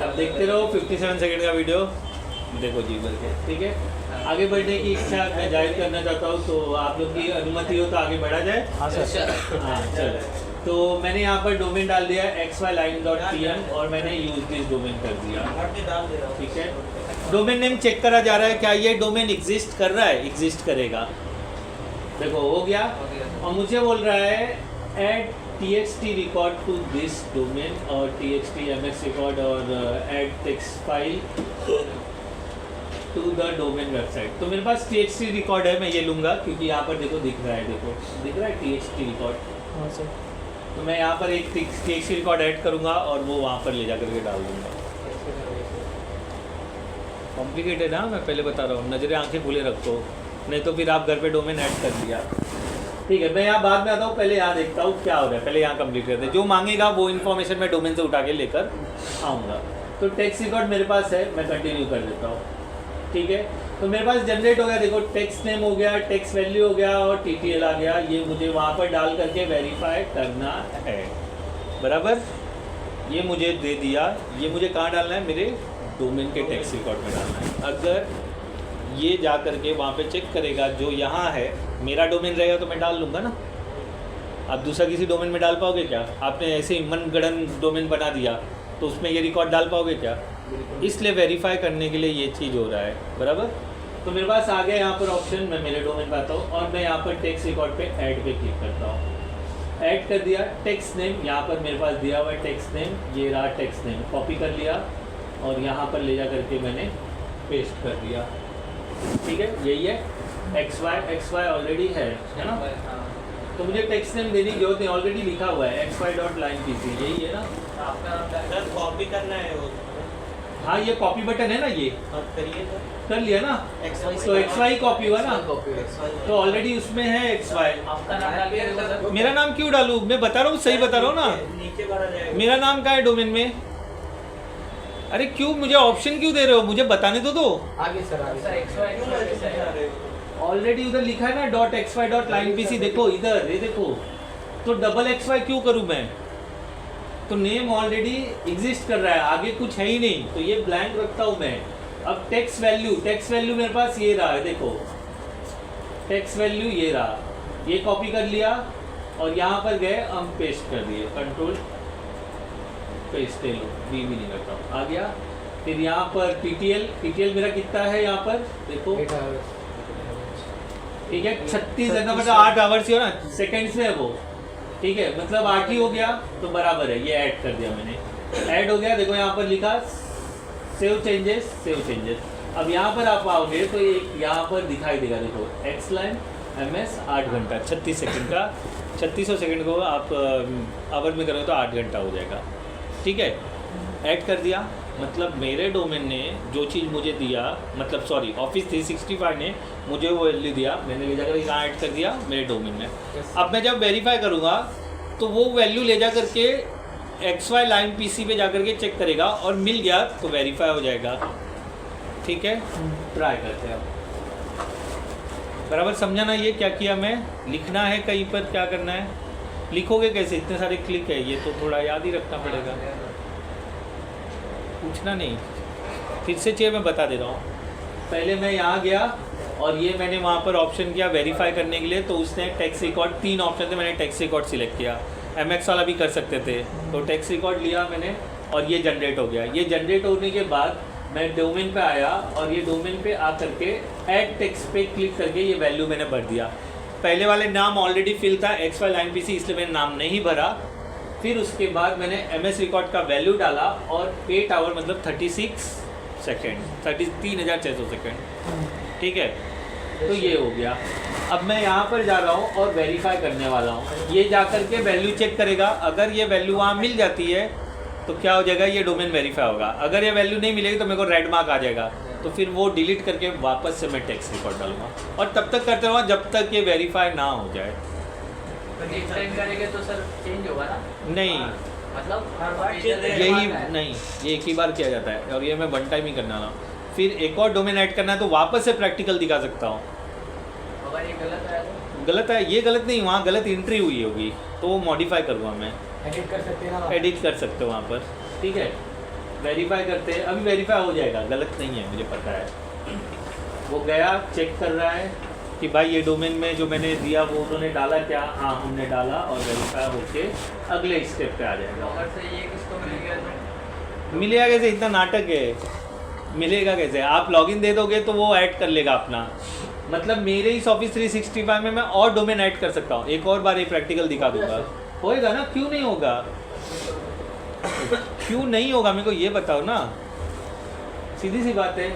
अब देखते रहो 57 सेकंड का वीडियो, देखो जी बोल के। ठीक है, आगे बढ़ने की इच्छा मैं जाहिर करना चाहता हूँ, तो आप लोग की अनुमति हो तो आगे बढ़ा जाए। हाँ सर। हाँ चलो, तो मैंने यहाँ पर डोमेन डाल दिया xyline.pm और मैंने यूज दिस डोमेन कर दिया। ठीक है, डोमेन नेम चेक करा जा रहा है, क्या ये डोमेन एग्जिस्ट कर रहा है? एग्जिस्ट करेगा, देखो हो गया। और मुझे बोल रहा है add txt record to this domain और txt ms record और add text file to the domain website। तो मेरे पास txt record है, मैं ये लूँगा क्योंकि यहाँ पर देखो दिख रहा है, देखो दिख रहा है txt record। हाँ सर। तो मैं यहाँ पर एक txt record ऐड करूँगा और वो वहाँ पर ले जा करके डाल दूँगा। कॉम्प्लिकेटेड है, मैं पहले बता रहा हूँ, नज़रें आंखें खुले रखो, नहीं तो फिर आप घर पे डोमेन ऐड कर दिया। ठीक है, मैं यहाँ बाद में आता हूँ, पहले यहाँ देखता हूँ क्या हो रहा है, पहले यहाँ कंप्लीट करते हैं। जो मांगेगा वो इन्फॉर्मेशन मैं डोमेन से उठा के लेकर आऊँगा। तो टेक्स्ट रिकॉर्ड मेरे पास है, मैं कंटिन्यू कर देता हूँ। ठीक है, तो मेरे पास जनरेट हो गया, देखो टेक्स्ट नेम हो गया, टेक्स्ट वैल्यू हो गया और TTL आ गया। ये मुझे वहाँ पर डाल करके वेरीफाई करना है, बराबर। ये मुझे दे दिया, ये मुझे कहाँ डालना है? मेरे डोमेन के टेक्स्ट रिकॉर्ड में डालना है। अगर ये जा करके वहाँ पे चेक करेगा, जो यहाँ है मेरा डोमेन रहेगा तो मैं डाल लूँगा ना। आप दूसरा किसी डोमेन में डाल पाओगे क्या? आपने ऐसे ही मनगढ़ंत डोमेन बना दिया तो उसमें ये रिकॉर्ड डाल पाओगे क्या? इसलिए वेरीफाई करने के लिए ये चीज़ हो रहा है, बराबर। तो मेरे पास आ गया यहाँ पर ऑप्शन, मैं मेरे डोमेन पर आता हूँ और मैं यहाँ पर टेक्स्ट रिकॉर्ड पे ऐड पे क्लिक करता हूँ। ऐड कर दिया, टेक्स्ट नेम यहाँ पर मेरे पास दिया हुआ है, टेक्स्ट नेम ये रहा, टेक्स्ट नेम कॉपी कर लिया और यहाँ पर ले जा करके मैंने पेस्ट कर दिया। ठीक है, यही है xy ऑलरेडी है ना। तो मुझे टेक्स्ट नेम देने की जरूरत नहीं, ऑलरेडी लिखा हुआ है xy.linepc, यही है ना। आपका कॉपी करना है वो। हाँ, ये कॉपी बटन है ना, ये करिए कर लिया ना। तो xy कॉपी हुआ ना, तो ऑलरेडी उसमें है xy। आपका नाम डालिए। मेरा नाम क्यों डालूँ? मैं बता रहा हूँ, सही बता रहा हूँ ना। नीचे भरा जाएगा। मेरा नाम क्या है डोमेन में? अरे क्यों मुझे ऑप्शन क्यों दे रहे हो? मुझे बताने तो दो। आगे सर, आगे ऑलरेडी उधर लिखा है ना .xy.linepc, देखो इधर, ये देखो। तो डबल xy क्यों करूँ मैं? तो नेम ऑलरेडी एग्जिस्ट कर रहा है, आगे कुछ है ही नहीं, तो ये ब्लैंक रखता हूँ मैं। अब टेक्स्ट वैल्यू मेरे पास ये रहा है, देखो टेक्स्ट वैल्यू ये रहा, ये कॉपी कर लिया और यहाँ पर गए हम पेस्ट कर दिए, कंट्रोल पेस्ट लो, भी नहीं करता हूँ, आ गया। फिर यहाँ पर TTL मेरा कितना है यहाँ पर देखो, ठीक है 36 है ना, मतलब 8 आवर्स ही हो ना, सेकंड्स में है वो। ठीक है, मतलब 8 ही हो गया तो बराबर है, ये ऐड कर दिया मैंने, ऐड हो गया। देखो यहाँ पर लिखा सेव चेंजेस। अब यहाँ पर आप आओगे तो एक यहाँ पर दिखाई देगा, देखो एक्स लाइन MS 8 घंटा 36 सेकंड का, 3600 सेकंड को आप आवर में करोगे तो 8 घंटा हो जाएगा। ठीक है, ऐड कर दिया, मतलब मेरे डोमेन ने जो चीज़ मुझे दिया, मतलब सॉरी ऑफिस 365 ने मुझे वो वैल्यू दिया, मैंने ले जाकर यहाँ ऐड कर दिया मेरे डोमेन में। अब मैं जब वेरीफाई करूँगा तो वो वैल्यू ले जा करके XY लाइन PC पे जा करके चेक करेगा और मिल गया तो वेरीफाई हो जाएगा। ठीक है, ट्राई करते हैं अब। बराबर समझा ना ये क्या किया मैं? लिखना है कहीं पर, क्या करना है, लिखोगे कैसे? इतने सारे क्लिक है, ये तो थोड़ा याद ही रखना पड़ेगा, पूछना नहीं। फिर से चाहिए, मैं बता दे रहा हूँ। पहले मैं यहाँ गया और ये मैंने वहाँ पर ऑप्शन किया वेरीफाई करने के लिए, तो उसने टैक्स रिकॉर्ड 3 ऑप्शन थे, मैंने टैक्स रिकॉर्ड सिलेक्ट किया। MX वाला भी कर सकते थे, तो टैक्स रिकॉर्ड लिया मैंने और ये जनरेट हो गया। ये जनरेट होने के बाद मैं डोमेन पे आया और ये डोमेन पे आ करके ऐड टेक्स्ट पे क्लिक करके ये वैल्यू मैंने भर दिया। पहले वाले नाम ऑलरेडी फिल था XY लाइन PC, इसलिए मैंने नाम नहीं भरा। फिर उसके बाद मैंने MS रिकॉर्ड का वैल्यू डाला और 8 आवर मतलब 36 सेकेंड, 33,600 सेकेंड, ठीक है। तो ये हो गया। अब मैं यहाँ पर जा रहा हूँ और वेरीफाई करने वाला हूँ। ये जा कर के वैल्यू चेक करेगा, अगर ये वैल्यू वहाँ मिल जाती है तो क्या हो जाएगा, ये डोमेन वेरीफाई होगा। अगर ये वैल्यू नहीं मिलेगी तो मेरे को रेड मार्क आ जाएगा, तो फिर वो डिलीट करके वापस से मैं टैक्स रिकॉर्ड डालूंगा और तब तक करते रहूँगा जब तक ये वेरीफाई ना हो जाए। तो नेक्स्ट टाइम करेंगे तो सर चेंज होगा ना? नहीं, मतलब हर बार यही नहीं, ये एक ही बार किया जाता है और ये मैं 1 टाइम ही करना ना। फिर एक और डोमेन ऐड करना है तो वापस से प्रैक्टिकल दिखा सकता हूँ। अगर ये गलत है तो गलत है, ये गलत नहीं, वहाँ गलत एंट्री हुई होगी तो वो मॉडिफाई करूँगा मैं। एडिट कर सकते हैं ना? एडिट कर सकते हो वहाँ पर, ठीक है। वेरीफाई करते हैं, अभी वेरीफाई हो जाएगा, गलत नहीं है मुझे पता है। वो गया चेक कर रहा है कि भाई ये डोमेन में जो मैंने दिया वो उन्होंने डाला क्या, हाँ हमने डाला, और वेरीफाई होके अगले स्टेप पे आ जाएगा। अगर से ये किसको मिल गया तो मिलेगा कैसे, इतना नाटक है, मिलेगा कैसे? आप लॉगिन दे दोगे तो वो ऐड कर लेगा अपना। मतलब मेरे इस ऑफिस 365 में मैं और डोमेन ऐड कर सकता हूँ। एक और बार ये प्रैक्टिकल दिखा दूंगा, होएगा ना? क्यों नहीं होगा, क्यों नहीं होगा, मेरे को ये बताओ ना, सीधी सी बात है।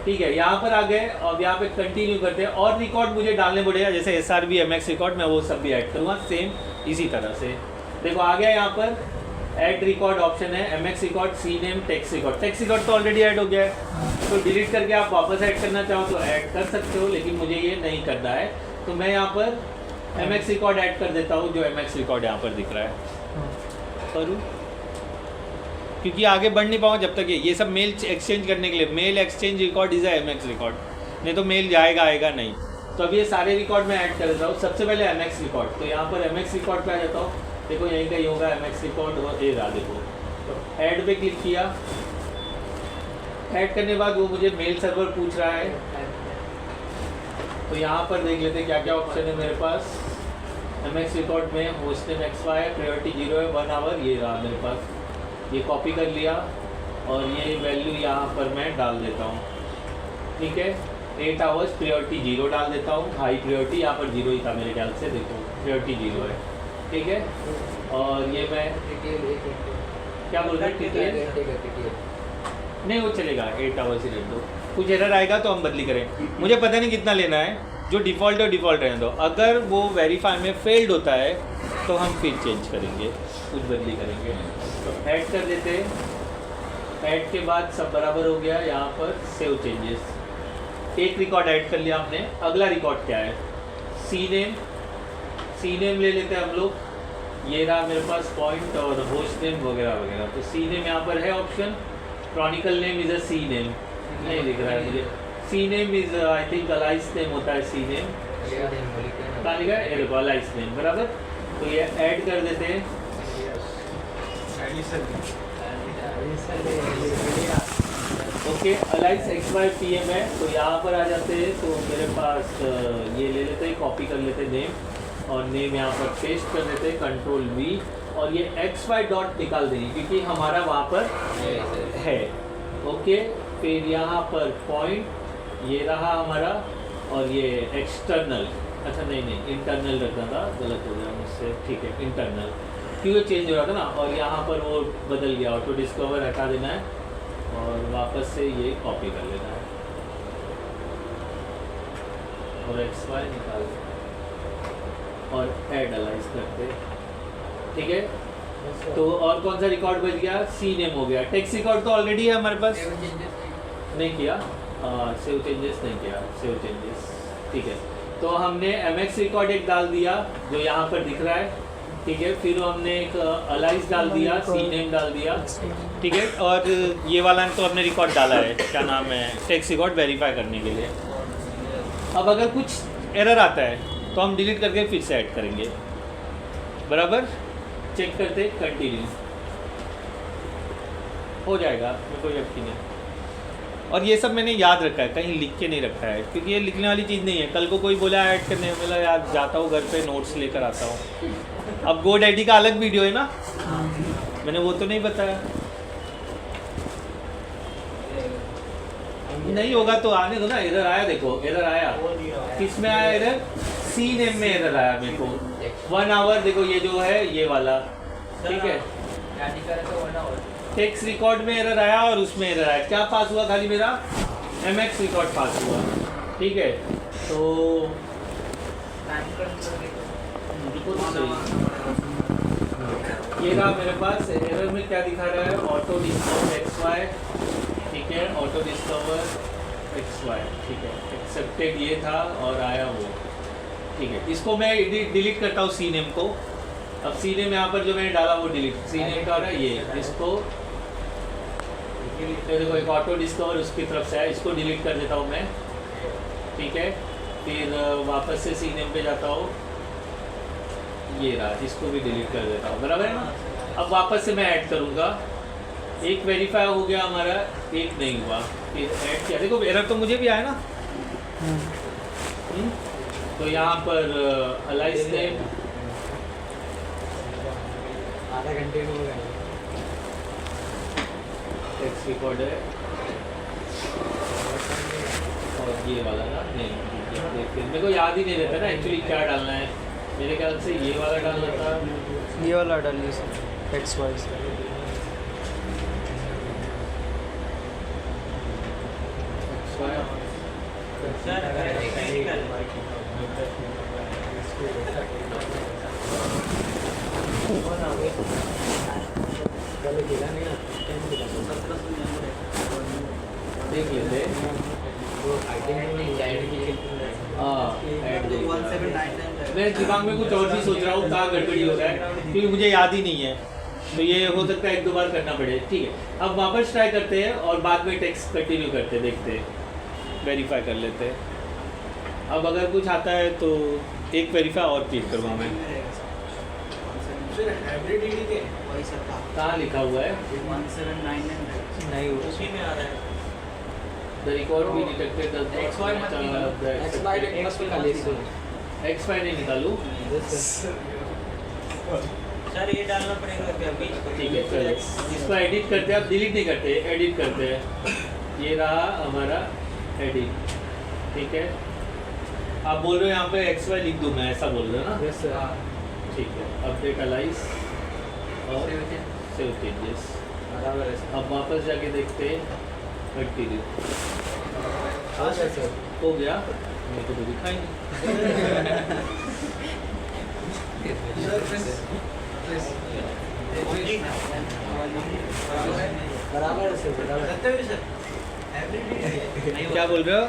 ठीक है, यहाँ पर आ गए और यहाँ पे कंटिन्यू करते हैं और रिकॉर्ड मुझे डालने पड़ेगा, जैसे SRB MX रिकॉर्ड, मैं वो सब भी ऐड करूँगा सेम इसी तरह से। देखो आ गया यहाँ पर ऐड रिकॉर्ड ऑप्शन है, MX record, CNAME, text record. Text record तो ऑलरेडी ऐड हो गया है, तो डिलीट करके आप वापस ऐड करना चाहो तो ऐड कर सकते हो, लेकिन मुझे ये नहीं करना है। तो मैं यहाँ पर MX रिकॉर्ड ऐड कर देता हूँ, जो MX रिकॉर्ड यहाँ पर दिख रहा है करूँ, क्योंकि आगे बढ़ नहीं पाऊँ जब तक ये सब मेल एक्सचेंज करने के लिए। Mail exchange record is MX record, नहीं तो मेल जाएगा आएगा नहीं। तो अब ये सारे रिकॉर्ड मैं ऐड कर देता हूँ। सबसे पहले MX रिकॉर्ड, तो यहाँ पर MX रिकॉर्ड पे आ जाता हूँ। देखो यहीं का ही होगा MX रिकॉर्ड, और ये रहा देखो, तो ऐड पे क्लिक किया। ऐड करने के बाद वो मुझे मेल सर्वर पूछ रहा है, तो यहाँ पर देख लेते हैं क्या क्या ऑप्शन है मेरे पास। MX रिकॉर्ड में होस्ट नेम XY है, प्रायोरिटी 0 है, 1 आवर, ये रहा मेरे पास। ये कॉपी कर लिया और ये वैल्यू यहाँ पर मैं डाल देता हूँ, ठीक है। 8 आवर्स, प्रायोरिटी 0 डाल देता हूँ, हाई प्रायोरिटी, यहाँ पर 0 ही था मेरे ख्याल से, देखो प्रायोरिटी 0 है, ठीक है। और ये मैं क्या बोल रहा है, नहीं वो चलेगा, 8 आवर्स ही रहने दो। कुछ एरर आएगा तो हम बदली करें, मुझे पता नहीं कितना लेना है, जो डिफ़ॉल्ट है डिफ़ॉल्ट रहने दो। अगर वो वेरीफाई में फेल्ड होता है तो हम फिर चेंज करेंगे, कुछ बदली करेंगे। तो ऐड कर देते, ऐड के बाद सब बराबर हो गया। यहाँ पर सेव चेंजेस, एक रिकॉर्ड ऐड कर लिया हमने। अगला रिकॉर्ड क्या है, CNAME ले लेते हैं हम लोग। ये रहा मेरे पास पॉइंट और होस्ट नेम वगैरह वगैरह। तो CNAME यहाँ पर है option. Chronicle name is a CNAME, नहीं दिख रहा है मुझे। CNAME is I think Alice name होता है CNAME, कहाँ लिखा है, ये देखो अलाइस नेम, बराबर। तो ये ऐड कर देते हैं। ओके, अलाइस XY PM है, तो यहाँ पर आ जाते हैं। तो मेरे पास ये ले लेते हैं, कॉपी कर लेते हैं नेम, और नेम यहाँ पर पेस्ट कर देते हैं, Ctrl V, और ये XY डॉट निकाल देंगे क्योंकि हमारा वहाँ पर है। ओके, फिर यहाँ पर पॉइंट ये रहा हमारा, और ये एक्सटर्नल, अच्छा नहीं इंटरनल रखना था, गलत हो गया मुझसे, ठीक है इंटरनल, क्योंकि चेंज हो रहा था ना। और यहाँ पर वो बदल गया, ऑटो डिस्कवर हटा देना है और वापस से ये कॉपी कर लेना है और XY निकाल देना है और ऐड अलाइज करते, ठीक है। तो और कौन सा रिकॉर्ड बच गया, CNAME हो गया। टेक्स्ट रिकॉर्ड तो ऑलरेडी है हमारे पास, नहीं किया, सेव चेंजेस नहीं किया, सेव चेंजेस, ठीक है। तो हमने MX रिकॉर्ड एक डाल दिया जो यहाँ पर दिख रहा है, ठीक है। फिर हमने एक अलाइज डाल दिया, CNAME डाल दिया, ठीक है। और ये वाला तो हमने रिकॉर्ड डाला है, क्या नाम है, टेक्स्ट रिकॉर्ड वेरीफाई करने के लिए। अब अगर कुछ एरर आता है तो हम डिलीट करके फिर से ऐड करेंगे, बराबर। चेक करते, कंटिन्यू हो जाएगा, मेरे को यकीन है। और ये सब मैंने याद रखा है, कहीं लिख के नहीं रखा है, क्योंकि ये लिखने वाली चीज़ नहीं है। कल को कोई बोला ऐड करने, बोला यार जाता हूँ घर पे नोट्स लेकर आता हूँ। अब गो डैडी का अलग वीडियो है ना, मैंने वो तो नहीं बताया। नहीं होगा तो आने दो ना। एरर आया, देखो एरर आया, किस में आया एरर? सीन एम में एरर आया मेरे को 1 आवर। देखो ये जो है ये वाला, ठीक है, टेक्स्ट रिकॉर्ड में एरर आया और उसमें एरर आया। क्या पास हुआ? खाली मेरा MX रिकॉर्ड पास हुआ, ठीक है। तो ये रहा मेरे पास। एरर में क्या दिखा रहा है? ऑटो डिस्कवर XY, ठीक है, ऑटो डिस्कवर XY, ठीक है, एक्सेप्टेड ये था और आया वो, ठीक है। इसको मैं डिलीट करता हूँ सीनेम को। अब सीनेम यहाँ पर जो मैंने डाला वो डिलीट, सीनेम का रहा ये, इसको देखो एक ऑटो डिस्कवर उसकी तरफ से है, इसको डिलीट कर देता हूँ मैं, ठीक है। फिर वापस से सीनेम पे जाता हूँ, ये रहा, इसको भी डिलीट कर देता हूँ, बराबर है ना। अब वापस से मैं ऐड करूँगा। एक वेरीफाई हो गया हमारा, एक नहीं हुआ, फिर ऐड किया। देखो एरर तो मुझे भी आया ना। तो यहाँ पर अलाइस ने आधा घंटे में हो गया। टेक्स्ट रिकॉर्ड है और ये वाला ना, नहीं देखिए मेरे को याद ही नहीं रहता ना एक्चुअली क्या डालना है। मेरे ख्याल से ये वाला डालना था, ये वाला डालिए सर, XY सर देख लेते मैं दिमाग में कुछ और भी सोच रहा हूँ, कहाँ गड़बड़ी हो रहा है, क्योंकि मुझे याद ही नहीं है। तो ये हो सकता है 1-2 बार करना पड़े, ठीक है। अब वापस ट्राई करते हैं और बाद में टेक्स्ट कंटिन्यू करते हैं, देखते हैं, वेरीफाई कर लेते हैं। अब अगर कुछ आता है तो एक वेरीफाई और क्लिक करूँगा मैं। कहाँ लिखा हुआ है? 1799 नहीं हो उसी में आ रहा है। The record we detected does not XY मत XY नहीं निकालूं? सर ये डालना पड़ेगा क्या बीच में? ठीक है चलो, इसको एडिट करते हैं। अब डिलीट नहीं करते, एडिट करते हैं। ये रहा हमारा एडिट, ठीक है। आप बोल रहे हो यहाँ पे XY लिख दूँ मैं, ऐसा बोल रहे हो ना? Yes sir. ठीक है, अपडेट अलाइस और सेव चेंजेस। बराबर है अब वापस जाके देखते हैं, कंटिन्यू सर। हो गया। मेरे को तो दिखाई नहीं। बराबर है सर, बराबर है। क्या बोल रहे हो?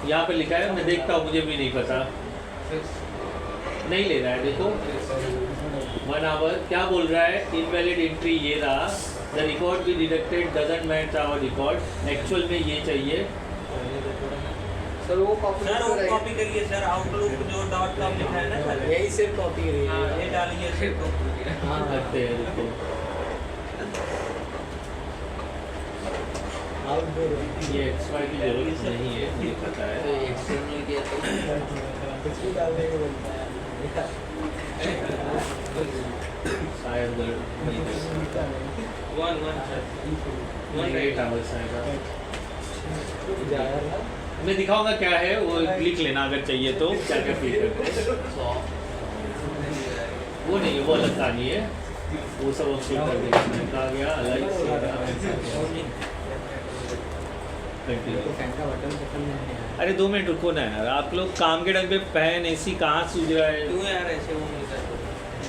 यहाँ पे लिखा है, मैं देखता हूँ, मुझे भी नहीं पता, नहीं ले रहा है। देखो 1 आवर क्या बोल रहा है? इनवैलिड एंट्री ये रहा। द रिकॉर्ड भी deducted doesn't match our record. Actual में ये चाहिए सर वो कॉपी सर वो कॉपी करिए सर, आउटलुक जो .com लिखा है ना सर, यही सिर्फ कॉपी करिए। हाँ ये डालिए सर को। हाँ करते हैं इसको। आउटडोर ये XY की जरूरत नहीं है, मुझे पता है। एक्सटर्नल किया तो कुछ भी डालने को बनता है। शायद वन सर 8 आवर्स आएगा। जाएगा मैं दिखाऊंगा क्या है, वो लिख लेना अगर चाहिए तो, क्या क्या फील करते हैं। वो नहीं है, वो अलग कहानी है, वो सब अब फील कर देगा। मैंने कहा गया अलग फैन का बटन पसंद नहीं है। अरे 2 मिनट रुको ना यार, आप लोग काम के ढंग पे फैन AC कहाँ सूझ रहा है? क्यों यार ऐसे वो नहीं करते?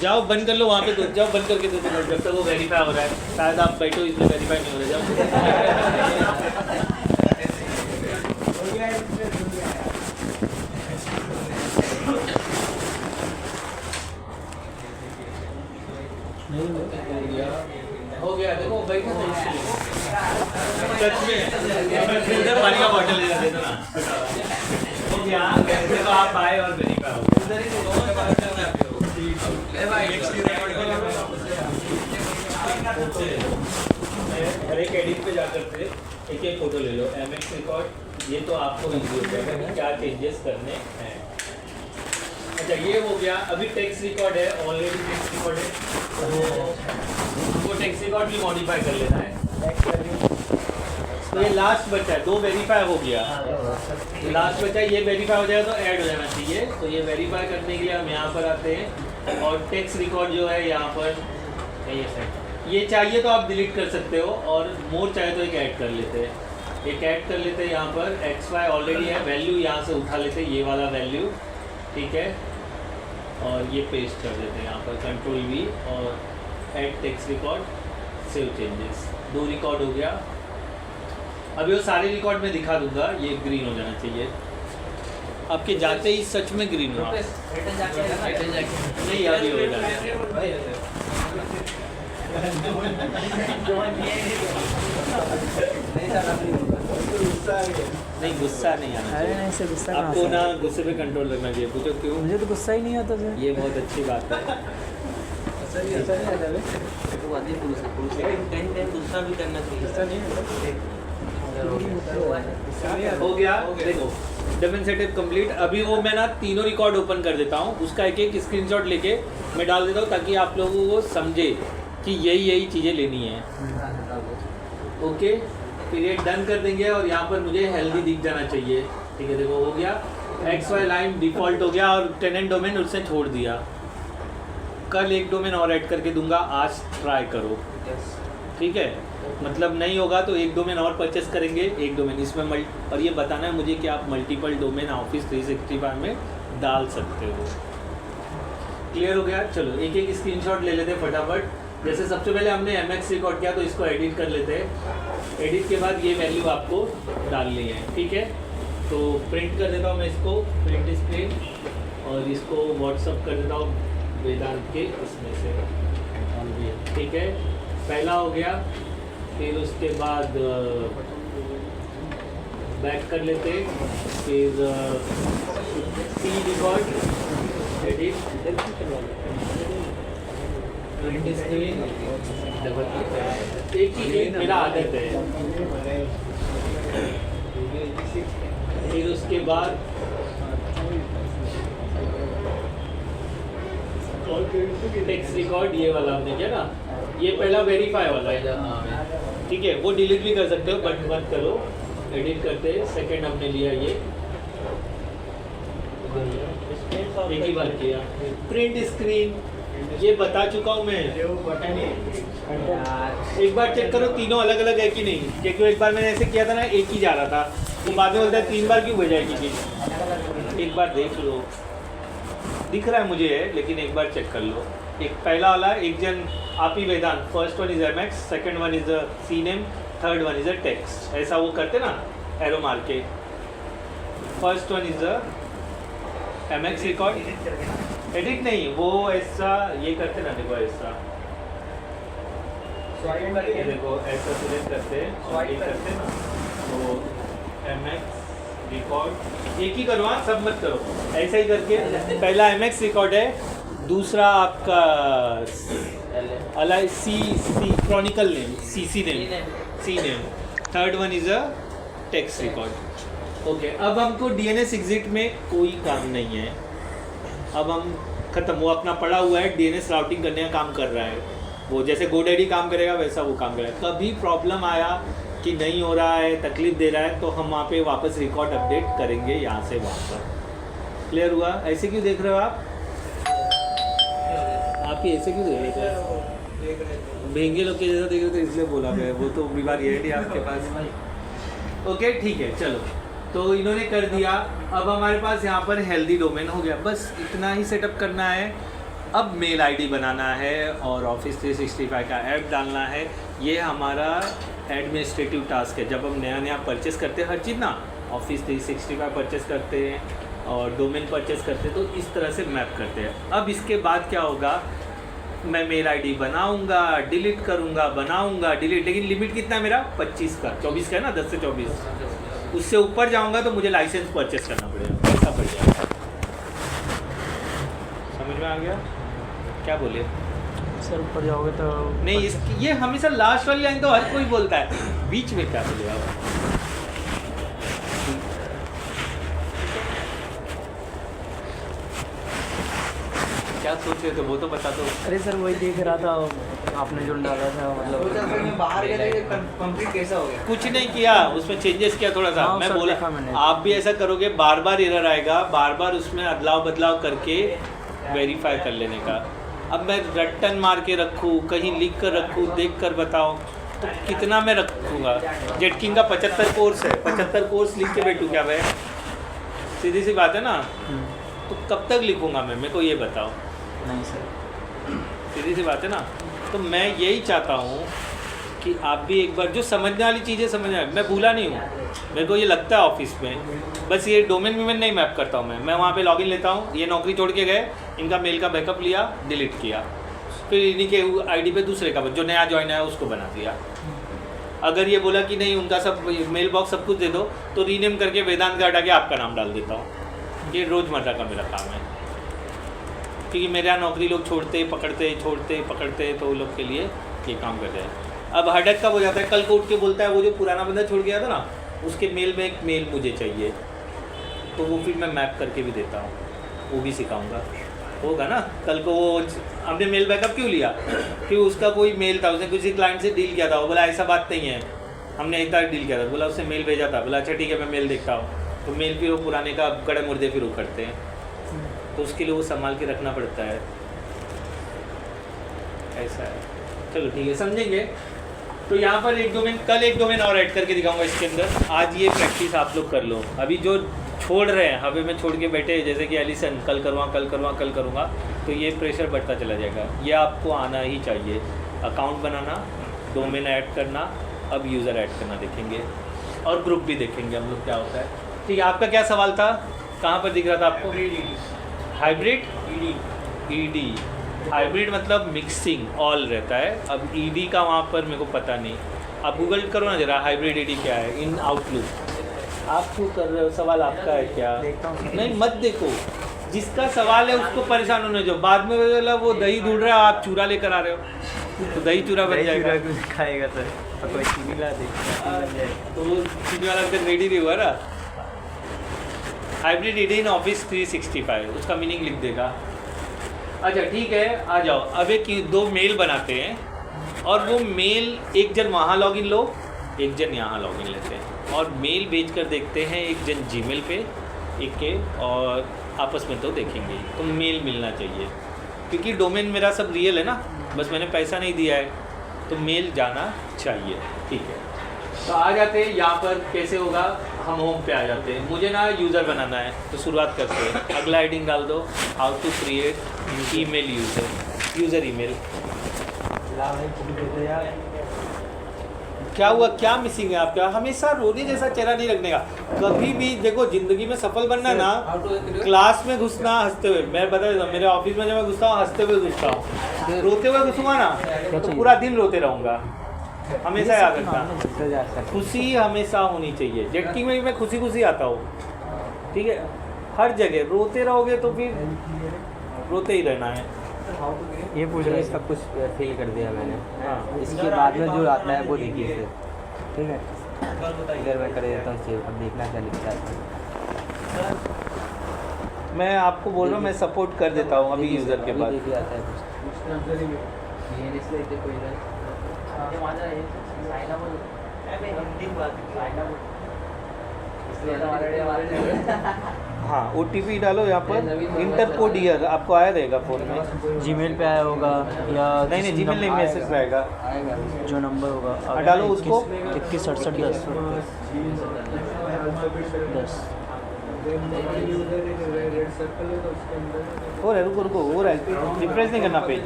जाओ बंद कर लो वहाँ पे, तो जाओ बंद करके दो मिनट, जब तक वो वेरीफाई हो रहा है। शायद आप बैठो इसमें वेरीफाई नहीं हो रहा। जाओ हो गया। देखो बैठो सच में पानी का बॉटल ले जाते ना। हो गया, देखो आप आए और वेरीफाई हो गया। हर एक एडिट पे जाकर से एक एक फोटो ले लो। MX रिकॉर्ड, ये तो आपको इजी हो जाएगा कि क्या चेंजेस करने हैं। अच्छा ये हो गया। अभी टेक्स्ट रिकॉर्ड है, ऑलरेडी टेक्स्ट रिकॉर्ड है, तो टेक्स्ट रिकॉर्ड भी मॉडिफाई कर लेना है। तो ये लास्ट बचा है, 2 वेरीफाई हो गया, लास्ट बचा है, ये वेरीफाई हो जाएगा तो ऐड हो जाना चाहिए। तो ये वेरीफाई करने के लिए हम यहाँ पर आते हैं और टेक्स्ट रिकॉर्ड जो है यहाँ पर ये चाहिए तो आप डिलीट कर सकते हो, और मोर चाहे तो एक ऐड कर लेते हैं। एक ऐड कर लेते हैं यहाँ पर, XY ऑलरेडी है, वैल्यू यहाँ से उठा लेते हैं, ये वाला वैल्यू, ठीक है, और ये पेस्ट कर देते हैं यहाँ पर Ctrl+V और add text record, save changes. 2 record हो गया। अभी वो सारे रिकॉर्ड में दिखा दूंगा, ये ग्रीन हो जाना चाहिए। आपके जाते ही सच में ग्रीन हुआ, नहीं अभी हो जाना। नहीं गुस्सा नहीं आना अरे चाहिए। नहीं से गुस्सा कहाँ आपको से? ना गुस्से पे कंट्रोल रखना चाहिए। पूछो क्यों? मुझे तो गुस्सा ही नहीं आता सर। ये बहुत अच्छी बात है। गुस्सा नहीं आता बे? तो आदमी पुरुष है, कहीं गुस्सा भी करना चाहिए। गुस्सा नहीं आता। हो गया, देखो डेमोन्स्ट्रेटिव कंप्लीट। अभी वो मैं ना तीनों रिकॉर्ड ओपन कर देता हूँ, उसका एक एक स्क्रीनशॉट लेके मैं डाल देता हूँ ताकि आप लोगों को समझे कि यही चीज़ें लेनी है। ओके, फिर ये डन कर देंगे और यहाँ पर मुझे हेल्दी दिख जाना चाहिए। ठीक है, देखो हो गया। XY लाइन डिफ़ॉल्ट हो गया और टेनेंट डोमेन उसने छोड़ दिया। कल एक डोमेन और ऐड करके दूंगा, आज ट्राई करो, ठीक है। मतलब नहीं होगा तो एक डोमेन और परचेस करेंगे, एक डोमेन इसमें और ये बताना है मुझे कि आप मल्टीपल डोमेन ऑफिस 365 में डाल सकते हो। क्लियर हो गया? चलो एक एक स्क्रीनशॉट ले लेते हैं फटाफट। जैसे सबसे पहले हमने MX रिकॉर्ड किया तो इसको एडिट कर लेते हैं। एडिट के बाद ये वैल्यू आपको डालनी है, ठीक है। तो प्रिंट कर देता हूँ मैं इसको, प्रिंट स्क्रीन, और इसको व्हाट्सअप कर देता हूँ वेदांत के इसमें से, ठीक है। पहला हो गया, फिर उसके बाद बैक कर लेते, फिर C record edit, print screen, एक ही मेरा आदत है। फिर उसके बाद टेक्स्ट रिकॉर्ड, ये वाला हमने किया ना, ये पहला वेरीफाई वाला है, ठीक है। वो डिलीट भी कर सकते हो बट मत करो, एडिट करते। सेकंड हमने लिया ये, एक ही बार किया। प्रिंट स्क्रीन ये बता चुका हूँ मैं, एक बार चेक करो तीनों अलग अलग है कि नहीं, क्योंकि एक बार मैंने ऐसे किया था ना, एक ही जा रहा था, तो बाद में बोलता है 3 बार क्यों भेजा है कि एक बार देख लो, दिख रहा है मुझे है, लेकिन एक बार चेक कर लो। एक पहला वाला एक जन आप ही Vedant, first one is MX, second one is C name, third one is text, ऐसा वो करते ना एरो मार के। First one is MX record, edit नहीं, वो ऐसा ये करते ना, देखो ऐसा, ये देखो ऐसा सिलेक्ट करते हैं और ये करते ना, तो MX रिकॉर्ड एक ही करो, हाँ सब मत करो, ऐसा ही करके पहला MX रिकॉर्ड है, दूसरा आपका alias C canonical name, C name, third one is a text record. Okay, अब हमको DNS एग्जिट में कोई काम नहीं है, अब हम खत्म, वो अपना पड़ा हुआ है, DNS राउटिंग करने का काम कर रहा है, वो जैसे GoDaddy काम करेगा वैसा वो काम करेगा। कभी प्रॉब्लम आया कि नहीं हो रहा है, तकलीफ दे रहा है, तो हम वहाँ पे वापस रिकॉर्ड अपडेट करेंगे यहाँ से वहाँ पर। क्लियर हुआ? ऐसे क्यों देख रहे हो आप ही ऐसे क्यों देख रहे हो? भेंगे लोग के जैसा देख रहे थे इसलिए बोला मैं, वो तो बीमारी है नहीं आपके पास। ओके ठीक है, चलो तो इन्होंने कर दिया। अब हमारे पास यहाँ पर हेल्दी डोमेन हो गया, बस इतना ही सेटअप करना है। अब मेल आईडी बनाना है और ऑफिस 365 का ऐप डालना है। ये हमारा एडमिनिस्ट्रेटिव टास्क है। जब हम नया नया परचेस करते हैं हर चीज़ ना, ऑफिस 365 परचेस करते हैं और डोमेन परचेस करते हैं, तो इस तरह से मैप करते हैं। अब इसके बाद क्या होगा, मैं मेल आईडी बनाऊंगा, डिलीट करूंगा, बनाऊंगा, डिलीट, लेकिन लिमिट कितना है मेरा 25 का, 24 का है ना, 10 से 24। उससे ऊपर जाऊंगा तो मुझे लाइसेंस परचेस करना पड़ेगा, ऐसा पड़ जाएगा। समझ में आ गया? क्या बोले? सर ऊपर जाओगे तो नहीं ये हमेशा लास्ट वाली लाइन तो हर कोई बोलता है, बीच में क्या बोलेगा। क्या सोच रहे थे वो तो बता दो। अरे सर वही देख रहा था आपने जो डाला था, मतलब बाहर गए कंप्लीट कैसा हो गया? कुछ नहीं किया, उसमें चेंजेस किया थोड़ा सा। हाँ, मैं सर बोला देखा मैंने। आप भी ऐसा करोगे, बार बार एरर आएगा, बार बार उसमें अदलाव बदलाव करके वेरीफाई कर लेने का। अब मैं रट्टन मार के रखूँ, कहीं लिख कर रखूँ, देख कर बताओ तो कितना मैं रखूँगा। जेटकिंग का 75 कोर्स है, 75 कोर्स लिख के बैठूँ क्या मैं? सीधी सी बात है ना। तो कब तक लिखूँगा मैं, मेरे को ये बताओ। नहीं सर, सीधी सी बात है ना। तो मैं यही चाहता हूँ कि आप भी एक बार जो समझने वाली चीज़ें समझना। मैं भूला नहीं हूँ, मेरे को ये लगता है ऑफिस में, बस ये डोमेन वीमेन नहीं मैप करता हूँ मैं वहाँ पे लॉगिन लेता हूँ, ये नौकरी छोड़ के गए, इनका मेल का बैकअप लिया, डिलीट किया, फिर इन्हीं के आईडी पे दूसरे का जो नया ज्वाइन आया उसको बना दिया। अगर ये बोला कि नहीं उनका सब मेल बॉक्स सब कुछ दे दो, तो रीनेम करके वेदांत का हटा के आपका नाम डाल देता हूँ। ये रोज़मर्रा का मेरा काम है, क्योंकि मेरे यहाँ नौकरी लोग छोड़ते पकड़ते तो वो लोग के लिए ये काम कर रहे हैं। अब हेडेक कब हो जाता है, कल को उठ के बोलता है वो जो पुराना बंदा छोड़ गया था ना, उसके मेल में एक मेल मुझे चाहिए, तो वो फिर मैं मैप करके भी देता हूँ, वो भी सिखाऊंगा। होगा ना कल को वो हमने मेल बैकअप क्यों लिया, कि उसका कोई मेल था, उसने किसी क्लाइंट से डील किया था, वो बोला ऐसा बात नहीं है, हमने एक तारीख डील किया था, बोला उसने मेल भेजा था, बोला अच्छा ठीक है मैं मेल देखता हूँ। तो मेल फिर वो पुराने का कड़े मुर्दे फिर वो करते हैं, तो उसके लिए वो संभाल के रखना पड़ता है। ऐसा है, चलो ठीक है, समझेंगे। तो यहाँ पर कल एक डोमेन और ऐड करके दिखाऊंगा इसके अंदर। आज ये प्रैक्टिस आप लोग कर लो। अभी जो छोड़ रहे हैं, हवे में छोड़ के बैठे, जैसे कि एलिसन कल करूँगा, तो ये प्रेशर बढ़ता चला जाएगा। ये आपको आना ही चाहिए। अकाउंट बनाना, डोमेन ऐड करना, अब यूज़र ऐड करना देखेंगे, और ग्रुप भी देखेंगे हम लोग क्या होता है। ठीक है, आपका क्या सवाल था, कहाँ पर दिख रहा था आपको? हाइब्रिड ईडी हाइब्रिड मतलब मिक्सिंग ऑल रहता है। अब ईडी का वहाँ पर मेरे को पता नहीं, आप गूगल करो ना जरा, हाइब्रिड ईडी क्या है इन आउटलुक। आप क्यों कर रहे हो, सवाल आपका है क्या? नहीं मत देखो, जिसका सवाल है उसको परेशान होने जो, बाद में बोला वो दही ढूंढ रहा है, आप चूरा लेकर आ रहे हो, तो दही चूरा बन जाएगा। खाएगा सर, कोई चीनी ला दे तो वो चीनी वाला अगर रेडी नहीं हुआ ना। हाइब्रिड ईडी इन ऑफिस 365, उसका मीनिंग लिख देगा। अच्छा ठीक है, आ जाओ। अब एक दो मेल बनाते हैं, और वो मेल एक जन वहाँ लॉगिन लो, एक जन यहाँ लॉगिन लेते हैं, और मेल भेज कर देखते हैं, एक जन जीमेल पे एक के, और आपस में तो देखेंगे। तो मेल मिलना चाहिए, क्योंकि डोमेन मेरा सब रियल है ना, बस मैंने पैसा नहीं दिया है, तो मेल जाना चाहिए। ठीक है, तो आ जाते हैं यहाँ पर। कैसे होगा, हम होम पे आ जाते हैं। मुझे ना यूज़र बनाना है, तो शुरुआत करते हैं। अगला हेडिंग डाल दो, how to create email user email. क्या हुआ, क्या मिसिंग है आपका? हमेशा रोने जैसा चेहरा नहीं रखने का। कभी भी देखो, ज़िंदगी में सफल बनना है ना, क्लास में घुसना हंसते हुए। मैं बता देता हूँ, मेरे ऑफिस में जब मैं घुसता हूँ हंसते हुए घुसता हूँ, रोते हुए घुसूँगा ना तो पूरा दिन रोते रहूँगा। हमेशा याद रखना, खुशी हमेशा होनी चाहिए। जेटकिंग में भी मैं खुशी आता हूँ, ठीक है। हर जगह रोते रहोगे तो फिर रोते ही रहना है। ये पूछ रहे, इसका कुछ फिल कर दिया मैंने। हाँ, इसके बाद में जो आता है वो देखिए सर, ठीक है। इधर मैं कर देता हूँ सेव, अब देखना क्या लिखता है। मैं आपको बोल रहा हूँ, मैं सपोर्ट कर देता हूँ अभी यूज़र के पास। देखिए आता है हाँ, OTP डालो यहाँ पर, इंटर कोड ईयर आपको आया रहेगा फ़ोन में। जीमेल पे आया होगा या नहीं जीमेल नहीं, मैसेज आएगा, जो नंबर होगा डालो उसको। 21 67 10 हो रहा है, रुको हो रहा है, रिफ्रेश नहीं करना पेज।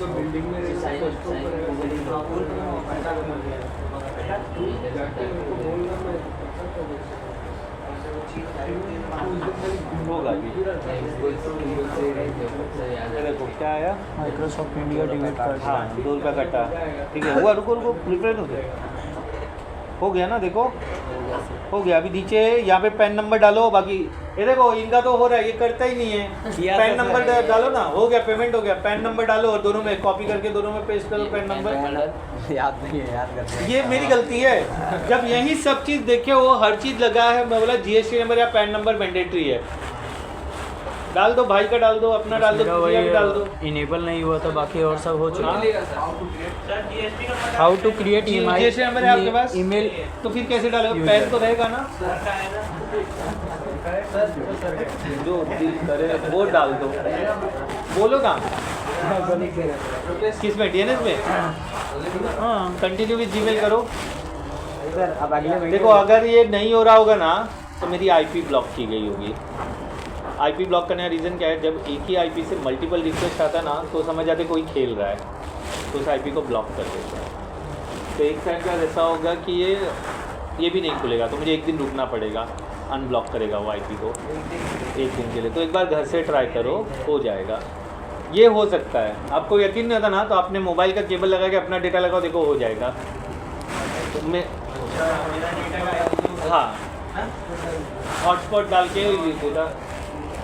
होगा भी। देखो क्या आया, माइक्रोसॉफ्ट इंडिया डेबिट कार्ड। हाँ 2 रुपया कटा, ठीक है। हुआ, रुको रिफ्रेश हो गया। हो गया ना, देखो हो गया। अभी नीचे यहाँ पे पैन नंबर डालो, बाकी ये देखो इनका तो हो रहा है, ये करता ही नहीं है। पैन नंबर डालो ना, हो गया, पेमेंट हो गया। पैन नंबर डालो और दोनों में कॉपी करके दोनों में पेस्ट करो पैन नंबर। याद नहीं है, याद करते हैं। ये मेरी गलती है, जब यही सब चीज़ देखे वो हर चीज़ लगा है, मैं बोला जीएसटी नंबर या पैन नंबर मैंडेटरी है। डाल दो, भाई का डाल दो, अपना डाल दो, मेरा किसी का भी डाल दो। वही इनेबल नहीं हुआ था, बाकी और सब हो चुका। Sir GST number how to create GST number है आपके पास? ईमेल। तो फिर कैसे डालोगे? पैन तो रहेगा ना, जो दिल करे वो डाल दो। बोलो ना किस में, डीएनएस में? हाँ, कंटिन्यू विद जीमेल करो। सर अब अगले देखो अगर ये नहीं हो रहा होगा ना तो मेरी आईपी ब्लॉक की गई होगी। आईपी ब्लॉक करने का रीज़न क्या है, जब एक ही आईपी से मल्टीपल रिक्वेस्ट आता ना तो समझ जाते कोई खेल रहा है, तो उस आईपी को ब्लॉक कर देता है। तो एक टाइम का ऐसा होगा कि ये भी नहीं खुलेगा, तो मुझे एक दिन रुकना पड़ेगा, अनब्लॉक करेगा वो आईपी को एक दिन के लिए। तो एक बार घर से ट्राई करो, हो जाएगा। ये हो सकता है, आपको यकीन नहीं होता ना तो आपने मोबाइल का केबल लगा के अपना डेटा लगाओ, देखो हो जाएगा। तो मैं हाँ हॉटस्पॉट डाल के डेटा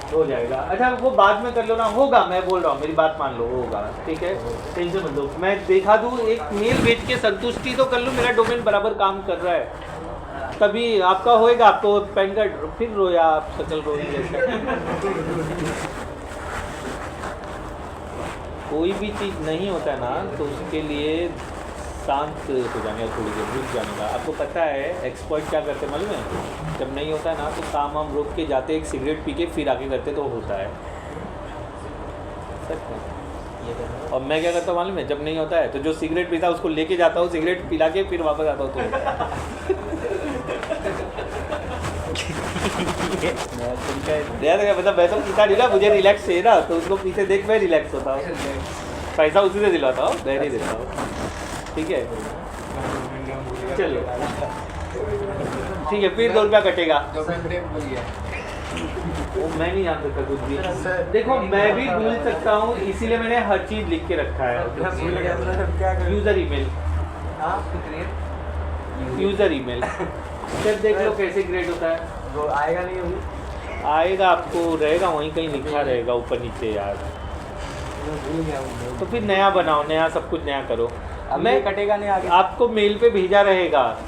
हो जाएगा। अच्छा वो बाद में कर लो ना, होगा, मैं बोल रहा हूँ, मेरी बात मान लो, होगा, ठीक है, टेंशन मत लो। मैं देखा दूँ, एक मेल भेज के संतुष्टि तो कर लूँ, मेरा डोमेन बराबर काम कर रहा है, तभी आपका होएगा। आपको पैन कार्ड फिर रोया आप, सकल रो जैसा। कोई भी चीज़ नहीं होता है ना तो उसके लिए शांत हो जाने का, थोड़ी देर रुक जाने का। आपको पता है एक्सपर्ट क्या करते मालूम है? जब नहीं होता है ना तो काम हम रोक के जाते, एक सिगरेट पी के फिर आके करते तो होता है। सच में। और मैं क्या करता हूँ मालूम है? जब नहीं होता है तो जो सिगरेट पीता है उसको लेके जाता हूँ, सिगरेट पिला के फिर वापस आता हूँ। तो मतलब मैं तो पीता नहीं ना, मुझे रिलैक्स चाहिए ना, तो उसको पीछे देख मैं रिलैक्स होता हूँ। पैसा उसी से दिलाता हूँ, मैं नहीं देता हूँ, ठीक है। चलो ठीक है, फिर 2 रुपया कटेगा। वो मैं नहीं जान सकता कुछ भी। देखो मैं भी भूल सकता हूँ, इसीलिए मैंने हर चीज़ लिख के रखा है। यूज़र ईमेल, यूज़र ईमेल जब देख लो कैसे क्रिएट होता है। वो आएगा नहीं अभी? आएगा, आपको रहेगा वहीं कहीं लिखा रहेगा ऊपर नीचे यार। भूल गया हूँ। तो फिर नया बनाओ, नया सब कुछ नया करो। अब मैं कटेगा नहीं आगे? आपको मेल पे भेजा रहेगा,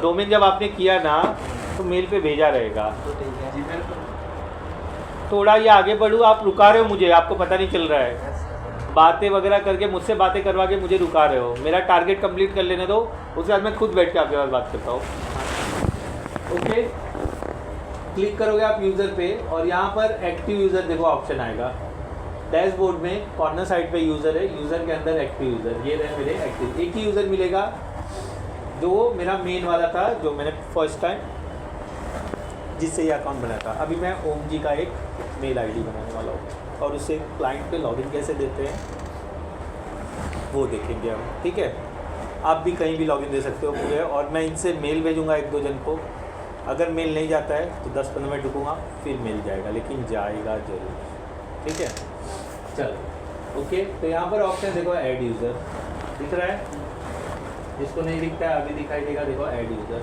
डोमेन जब आपने किया ना तो मेल पे भेजा रहेगा। तो ठीक है। थोड़ा ये आगे बढ़ूँ, आप रुका रहे हो मुझे, आपको पता नहीं चल रहा है। बातें वगैरह करके मुझसे बातें करवा के मुझे रुका रहे हो। मेरा टारगेट कंप्लीट कर लेने दो, उसके बाद मैं खुद बैठ के आपके पास बात करता हूँ। ओके, क्लिक करोगे आप यूज़र पे और यहाँ पर एक्टिव यूज़र देखो ऑप्शन आएगा। डैशबोर्ड में कॉर्नर साइड पे यूज़र है, यूज़र के अंदर एक्टिव यूज़र, ये रहे मेरे एक्टिव। एक ही यूज़र मिलेगा जो मेरा मेन वाला था, जो मैंने फर्स्ट टाइम जिससे ये अकाउंट बनाया था। अभी मैं ओम जी का एक मेल आईडी बनाने वाला हूँ और उससे क्लाइंट पे लॉगिन कैसे देते हैं वो देखेंगे हम, ठीक है। आप भी कहीं भी लॉगिन दे सकते हो पूरे, और मैं इनसे मेल भेजूँगा 1-2 जन को। अगर मेल नहीं जाता है तो 10-15 मिनट रुकूँगा, फिर मिल जाएगा, लेकिन जाएगा ज़रूर, ठीक है। चलो ओके, तो यहाँ पर ऑप्शन देखो ऐड यूज़र दिख रहा है, जिसको नहीं दिखता है अभी दिखाई देगा, देखो ऐड यूज़र।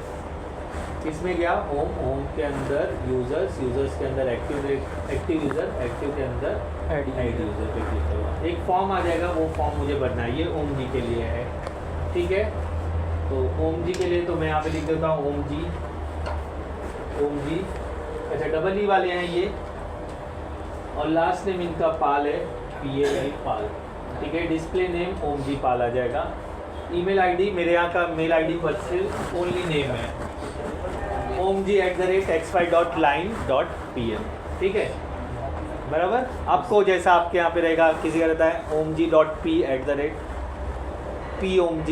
इसमें गया होम, होम के अंदर यूज़र्स, यूज़र्स के अंदर एक्टिव यूज़र, एक्टिव के अंदर ऐड यूज़र पे क्लिक करो। एक फॉर्म आ जाएगा, वो फॉर्म मुझे भरना है, ये ओम जी के लिए है, ठीक है। तो ओम जी के लिए तो मैं यहाँ पे लिख देता हूँ ओम जी, ओम जी। अच्छा डबल ई वाले हैं ये, और लास्ट नेम इनका पाल है, PAL पाल, ठीक है। डिस्प्ले नेम ओम जी पाल आ जाएगा। ईमेल आईडी मेरे यहाँ का मेल आईडी पर सिर्फ ओनली नेम है omg@xy.line.pm, ठीक है, बराबर। आपको जैसा आपके यहाँ पे रहेगा, किसी का रहता है omg.p@pomg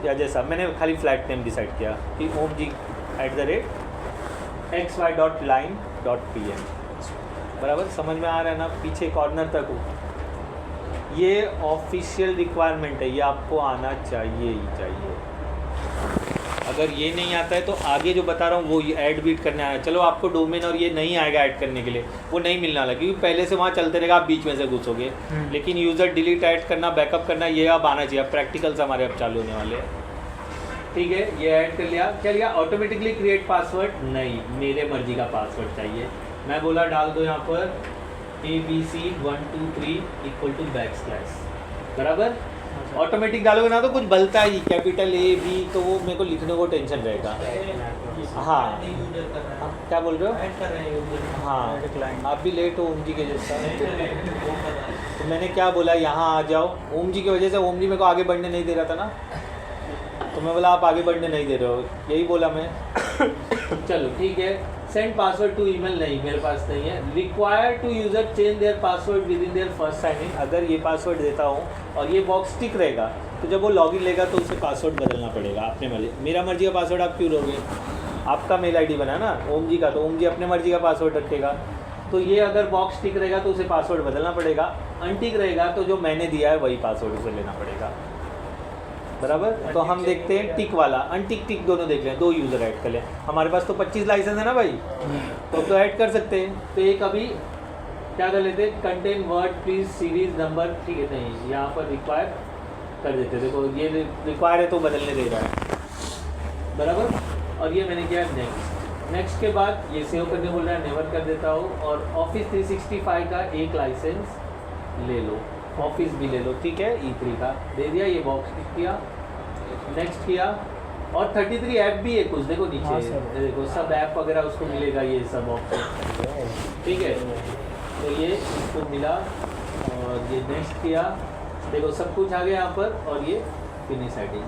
या जैसा, मैंने खाली फ्लैट नेम डिसाइड किया कि omg@xy.line.pm, बराबर। समझ में आ रहा है ना, पीछे कॉर्नर तक हो। ये ऑफिशियल रिक्वायरमेंट है, ये आपको आना चाहिए ही चाहिए। अगर ये नहीं आता है तो आगे जो बता रहा हूँ वो ऐड बीट करने आया। चलो आपको डोमेन और ये नहीं आएगा ऐड करने के लिए, वो नहीं मिलने वाला, क्योंकि पहले से वहाँ चलते रहेगा, आप बीच में से घुसोगे। लेकिन यूज़र डिलीट ऐड करना, बैकअप करना, ये अब आना चाहिए। अब प्रैक्टिकल्स हमारे अब चालू होने वाले हैं, ठीक है, ये ऐड कर लिया। क्या लिया? ऑटोमेटिकली क्रिएट पासवर्ड नहीं, मेरे मर्जी का पासवर्ड चाहिए। मैं बोला डाल दो यहाँ पर ABC123 =, बराबर। ऑटोमेटिक डालोगे ना तो कुछ बलता ही, कैपिटल A B, तो वो मेरे को लिखने को टेंशन रहेगा। हाँ, क्या बोल रहे हो? हाँ, आप भी लेट हो ओम जी के जैसा। तो मैंने क्या बोला, यहाँ आ जाओ। ओम जी की वजह से ओम जी मेरे को आगे बढ़ने नहीं दे रहा था ना, तो मैं बोला आप आगे बढ़ने नहीं दे रहे हो, यही बोला मैं। चलो ठीक है। सेंड पासवर्ड टू ईमेल नहीं, मेरे पास नहीं है। Require to user change their password within their first sign in. अगर ये पासवर्ड देता हूँ और ये बॉक्स टिक रहेगा तो जब वो लॉगिन लेगा तो उसे पासवर्ड बदलना पड़ेगा अपने मर्जी। मेरा मर्जी का पासवर्ड आप क्यों लोगे? आपका मेल आईडी बना ना ओम जी का, तो ओम जी अपने मर्जी का पासवर्ड रखेगा। तो ये अगर बॉक्स टिक रहेगा तो उसे पासवर्ड बदलना पड़ेगा, अनटिक रहेगा तो जो मैंने दिया है वही पासवर्ड उसे लेना पड़ेगा, बराबर। तो हम देखते हैं टिक वाला, अनटिक टिक दोनों देख लें। 2 यूज़र ऐड कर लें। हमारे पास तो 25 लाइसेंस है ना भाई, तो ऐड कर सकते हैं। तो एक अभी क्या कर लेते हैं, contain word please series number, ठीक है, नहीं यहाँ पर रिक्वायर कर देते। देखो ये रिक्वायर है तो बदलने दे रहा है, बराबर। और ये मैंने किया नेक्स्ट के बाद ये सेव करने बोल रहा है, नेवर कर देता हूँ। और ऑफिस 365 का एक लाइसेंस ले लो, ऑफिस भी ले लो, ठीक है, E3 का दे दिया। ये बॉक्स टिक किया, नेक्स्ट किया। और 33 ऐप भी है कुछ, देखो नीचे, देखो सब ऐप वगैरह उसको मिलेगा, ये सब ऑप्शन, ठीक है। तो ये इसको मिला और ये नेक्स्ट किया, देखो सब कुछ आ गया यहाँ पर। और ये फिनिश सेटिंग।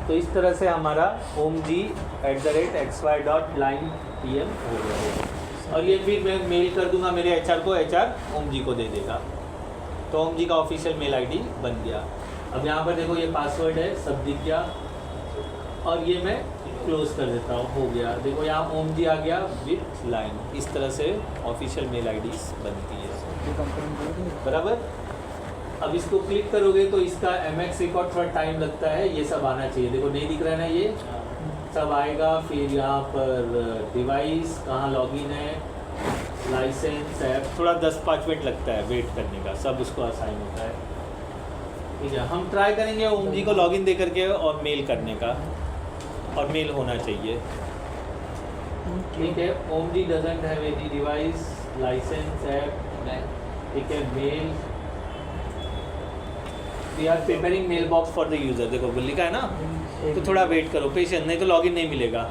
तो इस तरह से हमारा omg@xy.line pm हो गया। और ये फिर मैं मेल कर दूंगा मेरे HR को, HR ओम जी को दे देगा। तो ओम जी का ऑफिशियल मेल आईडी बन गया। अब यहाँ पर देखो ये पासवर्ड है, सब दिख गया। और ये मैं क्लोज कर देता हूँ, हो गया। देखो यहाँ ओम जी आ गया विथ लाइन। इस तरह से ऑफिशियल मेल आईडी बनती है, बराबर। अब इसको क्लिक करोगे तो इसका MX रिकॉर्ड थोड़ा टाइम लगता है, ये सब आना चाहिए। देखो नहीं दिख रहा है ना, ये सब आएगा। फिर यहाँ पर डिवाइस कहाँ लॉगिन है, लाइसेंस ऐप, थोड़ा 10-5 मिनट लगता है वेट करने का, सब उसको असाइन होता है, ठीक है। हम ट्राई करेंगे ओम जी को लॉगिन दे करके और मेल करने का, और मेल होना चाहिए, ठीक है। Om ji doesn't have any device, license app, ठीक है। Mail, we are preparing mailbox for the user, देखो लिखा है ना। तो थोड़ा वेट करो, पेशेंस, नहीं तो लॉगिन नहीं मिलेगा।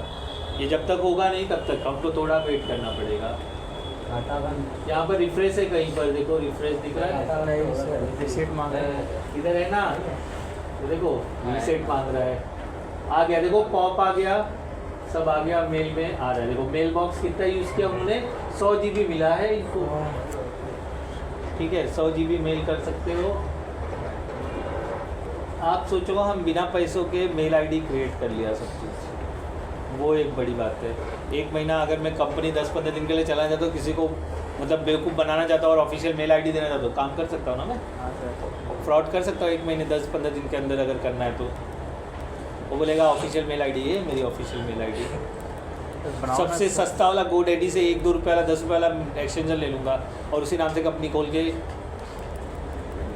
ये जब तक होगा नहीं तब तक हमको थोड़ा वेट करना पड़ेगा। यहाँ पर रिफ्रेश है कहीं पर, देखो रिफ्रेश दिख रहा है, रिसीट मांग रहा है, इधर है ना, तो देखो रिसेट मांग रहा है। आ गया, देखो पॉप आ गया, सब आ गया, मेल में आ रहा है। देखो मेल बॉक्स कितना यूज़ किया उन्होंने, 100 GB मिला है इनको, ठीक है। 100 GB मेल कर सकते हो आप। सोचो हम बिना पैसों के मेल आईडी क्रिएट कर लिया सब चीज़, वो एक बड़ी बात है। एक महीना अगर मैं कंपनी 10-15 दिन के लिए चला जाता, तो किसी को मतलब बेवकूफ़ बनाना चाहता हूँ और ऑफिशियल मेल आईडी देना चाहता हूँ, काम कर सकता हूँ ना मैं, फ्रॉड कर सकता हूँ 1 महीने 10-15 दिन के अंदर अगर करना है तो। वो बोलेगा ऑफिशियल मेल आईडी है मेरी, ऑफिशियल मेल आईडी। सबसे सस्ता वाला GoDaddy से 1-2 रुपये वाला 10 रुपये वाला एक्सचेंजर ले लूँगा और उसी नाम से कंपनी खोल के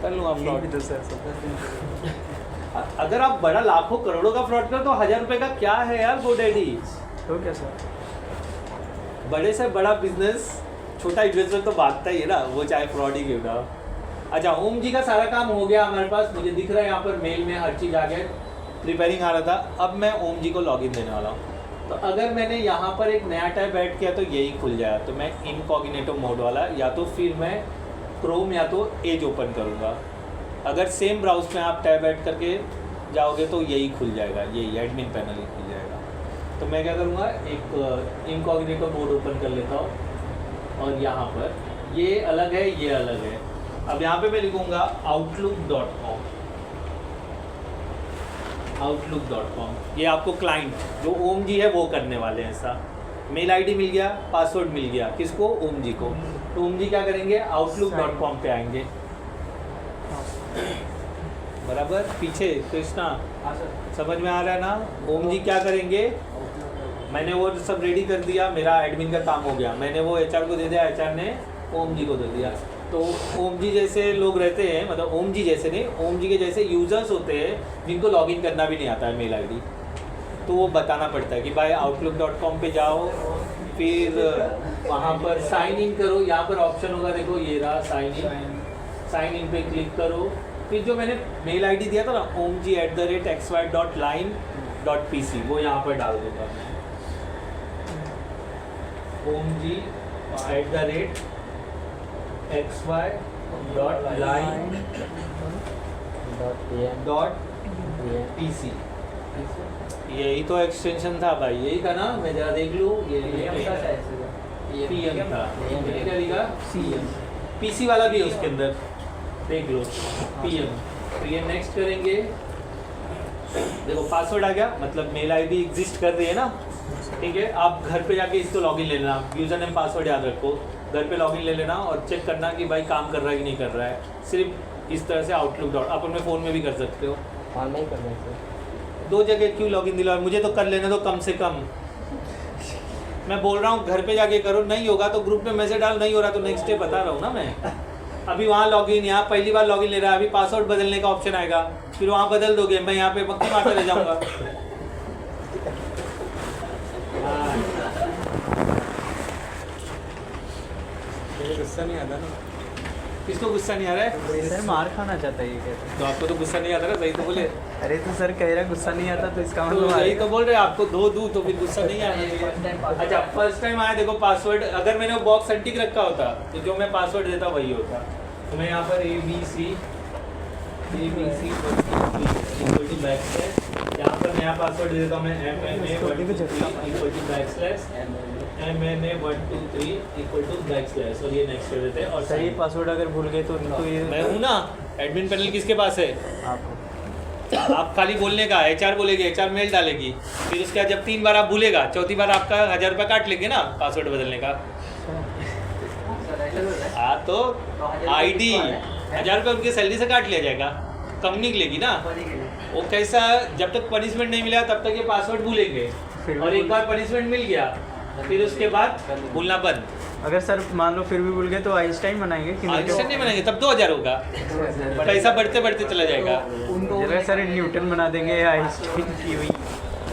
कर लूँगा फ्रॉड। अगर आप बड़ा लाखों करोड़ों का फ्रॉड करो तो 1000 रुपये का क्या है यार GoDaddy। तो क्या सर, बड़े से बड़ा बिजनेस छोटा इन्वेस्टर तो भागता ही है ना, वो चाहे फ्रॉड ही क्यों ना हो। अच्छा, ओम जी का सारा काम हो गया हमारे पास, मुझे दिख रहा है यहाँ पर मेल में हर चीज़ आ गया, प्रिपेयरिंग आ रहा था। अब मैं ओम जी को लॉगिन देने वाला हूँ। तो अगर मैंने यहाँ पर एक नया टैब ऐड किया तो यही खुल जाएगा। तो मैं इनकॉग्निटो मोड वाला, या तो फिर मैं क्रोम या तो एज ओपन करूँगा। अगर सेम ब्राउज में आप टैब ऐड करके जाओगे तो यही खुल जाएगा, यही एडमिन पैनल ही खुल जाएगा। तो मैं क्या करूँगा, एक इनकॉग्निटो मोड ओपन कर लेता हूँ और यहाँ पर ये अलग है, ये अलग है। अब यहाँ पे मैं लिखूँगा outlook.com, outlook.com। ये आपको क्लाइंट जो ओम जी है वो करने वाले हैं ऐसा। मेल आईडी मिल गया, पासवर्ड मिल गया, किसको, ओम जी को। तो ओम जी क्या करेंगे, outlook.com पे आएंगे, बराबर। पीछे कृष्णा समझ में आ रहा है ना। ओम जी क्या करेंगे, मैंने वो सब रेडी कर दिया, मेरा एडमिन का काम हो गया, मैंने वो HR को दे दिया, HR ने ओम जी को दे दिया। तो ओम जी जैसे लोग रहते हैं, मतलब ओम जी जैसे नहीं, ओम जी के जैसे यूज़र्स होते हैं जिनको लॉगिन करना भी नहीं आता है मेल आईडी, तो वो बताना पड़ता है कि भाई outlook.com पे जाओ, फिर वहाँ पर साइन इन करो, यहाँ पर ऑप्शन होगा देखो ये रहा साइन इन पे क्लिक करो, फिर जो मैंने मेल आईडी दिया था ना omg@xy.line.pc वो यहाँ पर डाल दूँगा मैं omg@xy.line.pc यही तो एक्सटेंशन था भाई, यही था ना, मैं जरा देख लूँ ये PM था, ये क्या लिखा PC वाला भी है उसके अंदर, देख लो PM। तो ये नेक्स्ट करेंगे, देखो पासवर्ड आ गया, मतलब मेल आईडी एग्जिस्ट कर रही है ना, ठीक है। आप घर पे जाके इसको लॉगिन ले लेना, यूज़र नेम पासवर्ड याद रखो, घर पे लॉगिन ले लेना और चेक करना कि भाई काम कर रहा है कि नहीं कर रहा है। सिर्फ इस तरह से आउटलुक आप अपने फ़ोन में भी कर सकते हो, ऑनलाइन कर सकते हो। दो जगह क्यों लॉगिन दिला, मुझे तो कर लेने दो कम से कम। मैं बोल रहा हूँ घर पे जाके करो, नहीं होगा तो ग्रुप में मैसेज डाल, नहीं हो रहा तो नेक्स्ट डे बता रहा हूँ ना मैं। अभी वहाँ लॉगिन, यहाँ पहली बार लॉगिन ले रहा है, अभी पासवर्ड बदलने का ऑप्शन आएगा, फिर वहाँ बदल दोगे, मैं यहाँ पे पक्की मारते रह जाऊँगा। गुस्सा नहीं आता ना, किसको गुस्सा नहीं आ रहा है? सर मार खाना चाहता है ये कहते तो आपको तो गुस्सा नहीं आता ना, सही तो बोले। अरे तो सर कह रहा गुस्सा नहीं आता तो इसका तो मतलब यही तो बोल रहे हैं, आपको धो दूँ तो फिर गुस्सा नहीं आया। अच्छा फर्स्ट टाइम आया, देखो पासवर्ड अगर मैंने वो बॉक्स अनटिक रखा होता तो जो मैं पासवर्ड देता वही होता। तो मैं यहाँ पर ABC यहाँ पर नया पासवर्ड दे देता हूँ मैं MMA123 और ये नेक्स्ट कर देते हैं। और सर ये पासवर्ड अगर भूल गए तो उनको ये मैं हूँ ना, एडमिन पैनल किसके पास है? आपको आप खाली बोलने का, HR बोलेगी, HR मेल डालेगी, फिर उसके बाद जब 3 बार आप भूलेगा, चौथी बार आपका 1000 रुपये काट लेंगे ना पासवर्ड बदलने का। हाँ तो ID 1000 रुपये उनकी सैलरी से काट लिया जाएगा, कम निकलेगी ना। वो कैसा, जब तक पनिशमेंट नहीं मिला तब तक ये पासवर्ड भूलेंगे, और एक बार पनिशमेंट मिल गया फिर उसके बाद भूलना बंद। अगर सर मान लो फिर भी भूल गए तो आइंस्टाइन बनाएंगे कि आइंस्टाइन नहीं बनाएंगे, तब 2000 होगा, पैसा बढ़ते बढ़ते चला जाएगा। जगह सर न्यूटन बना देंगे आइंस्टाइन की हुई।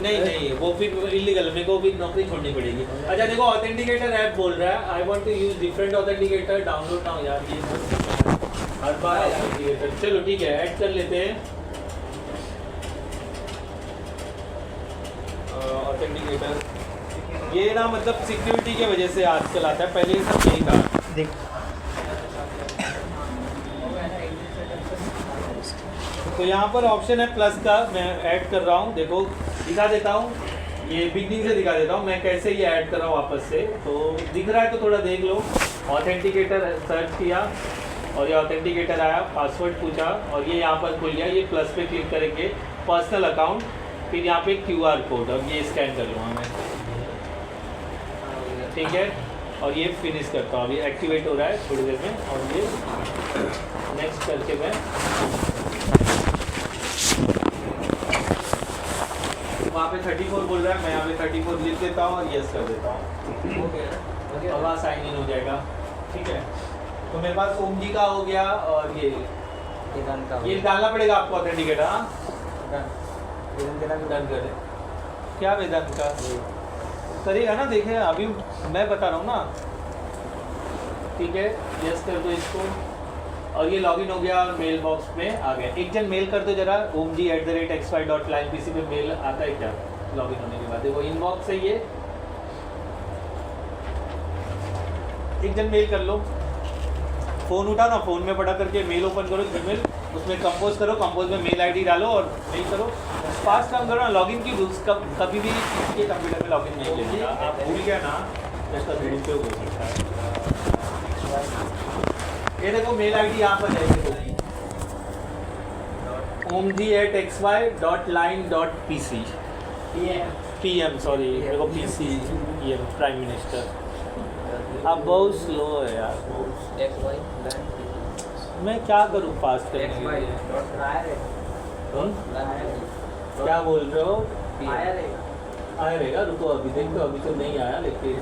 नहीं वो फिर इलीगल, मेरे को भी नौकरी छोड़नी पड़ेगी। अच्छा देखो ऑथेंटिकेटर ऐप बोल रहा है, I want to use different authenticator, download ना हो यार ये हर बार ऑथेंटिकेटर। चलो ठीक है, ऐड कर लेते हैं ऑथेंटिकेटर। ये ना मतलब सिक्योरिटी की वजह से आजकल आता है, पहले ये सब नहीं था। देख तो यहाँ पर ऑप्शन है प्लस का, मैं ऐड कर रहा हूँ, देखो दिखा देता हूँ, ये बिगनिंग से दिखा देता हूँ मैं कैसे ये ऐड कर रहा हूँ वापस से। तो दिख रहा है तो थोड़ा देख लो। ऑथेंटिकेटर सर्च किया और ये ऑथेंटिकेटर आया, पासवर्ड पूछा और ये यहाँ पर खुल गया। ये प्लस पे क्लिक करेंगे, पर्सनल अकाउंट, फिर यहाँ पे QR कोड, अब ये स्कैन कर लूँगा मैं, ठीक है। और ये फिनिश करता हूँ, अभी एक्टिवेट हो रहा है थोड़ी देर में, और ये नेक्स्ट करके मैं वहाँ पे 34 बोल रहा है, मैं यहाँ पे 34 लिख देता हूँ और यस कर देता हूँ, और वहाँ साइन इन हो जाएगा, ठीक है। तो मेरे पास ओम जी का हो गया, और ये डालना पड़ेगा आपको ऑथेंटिकेटर। हाँ डन कर दे, क्या वेदांत का करेगा ना, देखे अभी मैं बता रहा हूँ ना, ठीक है। यस कर दो इसको, और ये लॉगिन हो गया और मेल बॉक्स में आ गया। एक जन मेल कर दो जरा, omg@xy.line.pc पे मेल आता है क्या लॉगिन होने के बाद? देखो इनबॉक्स है ये, एक जन मेल कर लो, फ़ोन उठा ना, फ़ोन में पढ़ा करके मेल ओपन करो, ईमेल उसमें कंपोज करो, कंपोज में मेल आईडी डालो और मेल करो, फास्ट काम करो ना। लॉगिन की कभी भी इसके कंप्यूटर में लॉगिन नहीं लेगा, आप भूल गया ना इसका दुरुपयोग हो सकता है। ये देखो मेल आईडी यहाँ पर जाएगी, omg@xy.line.pc PM सॉरी मेरे को PC PM प्राइम मिनिस्टर। आप बहुत स्लो है यार, मैं क्या करूँ फास्ट करने के लिए? क्या बोल रहे हो? आया रहेगा, रुको अभी देखो, अभी तो नहीं आया, लेकिन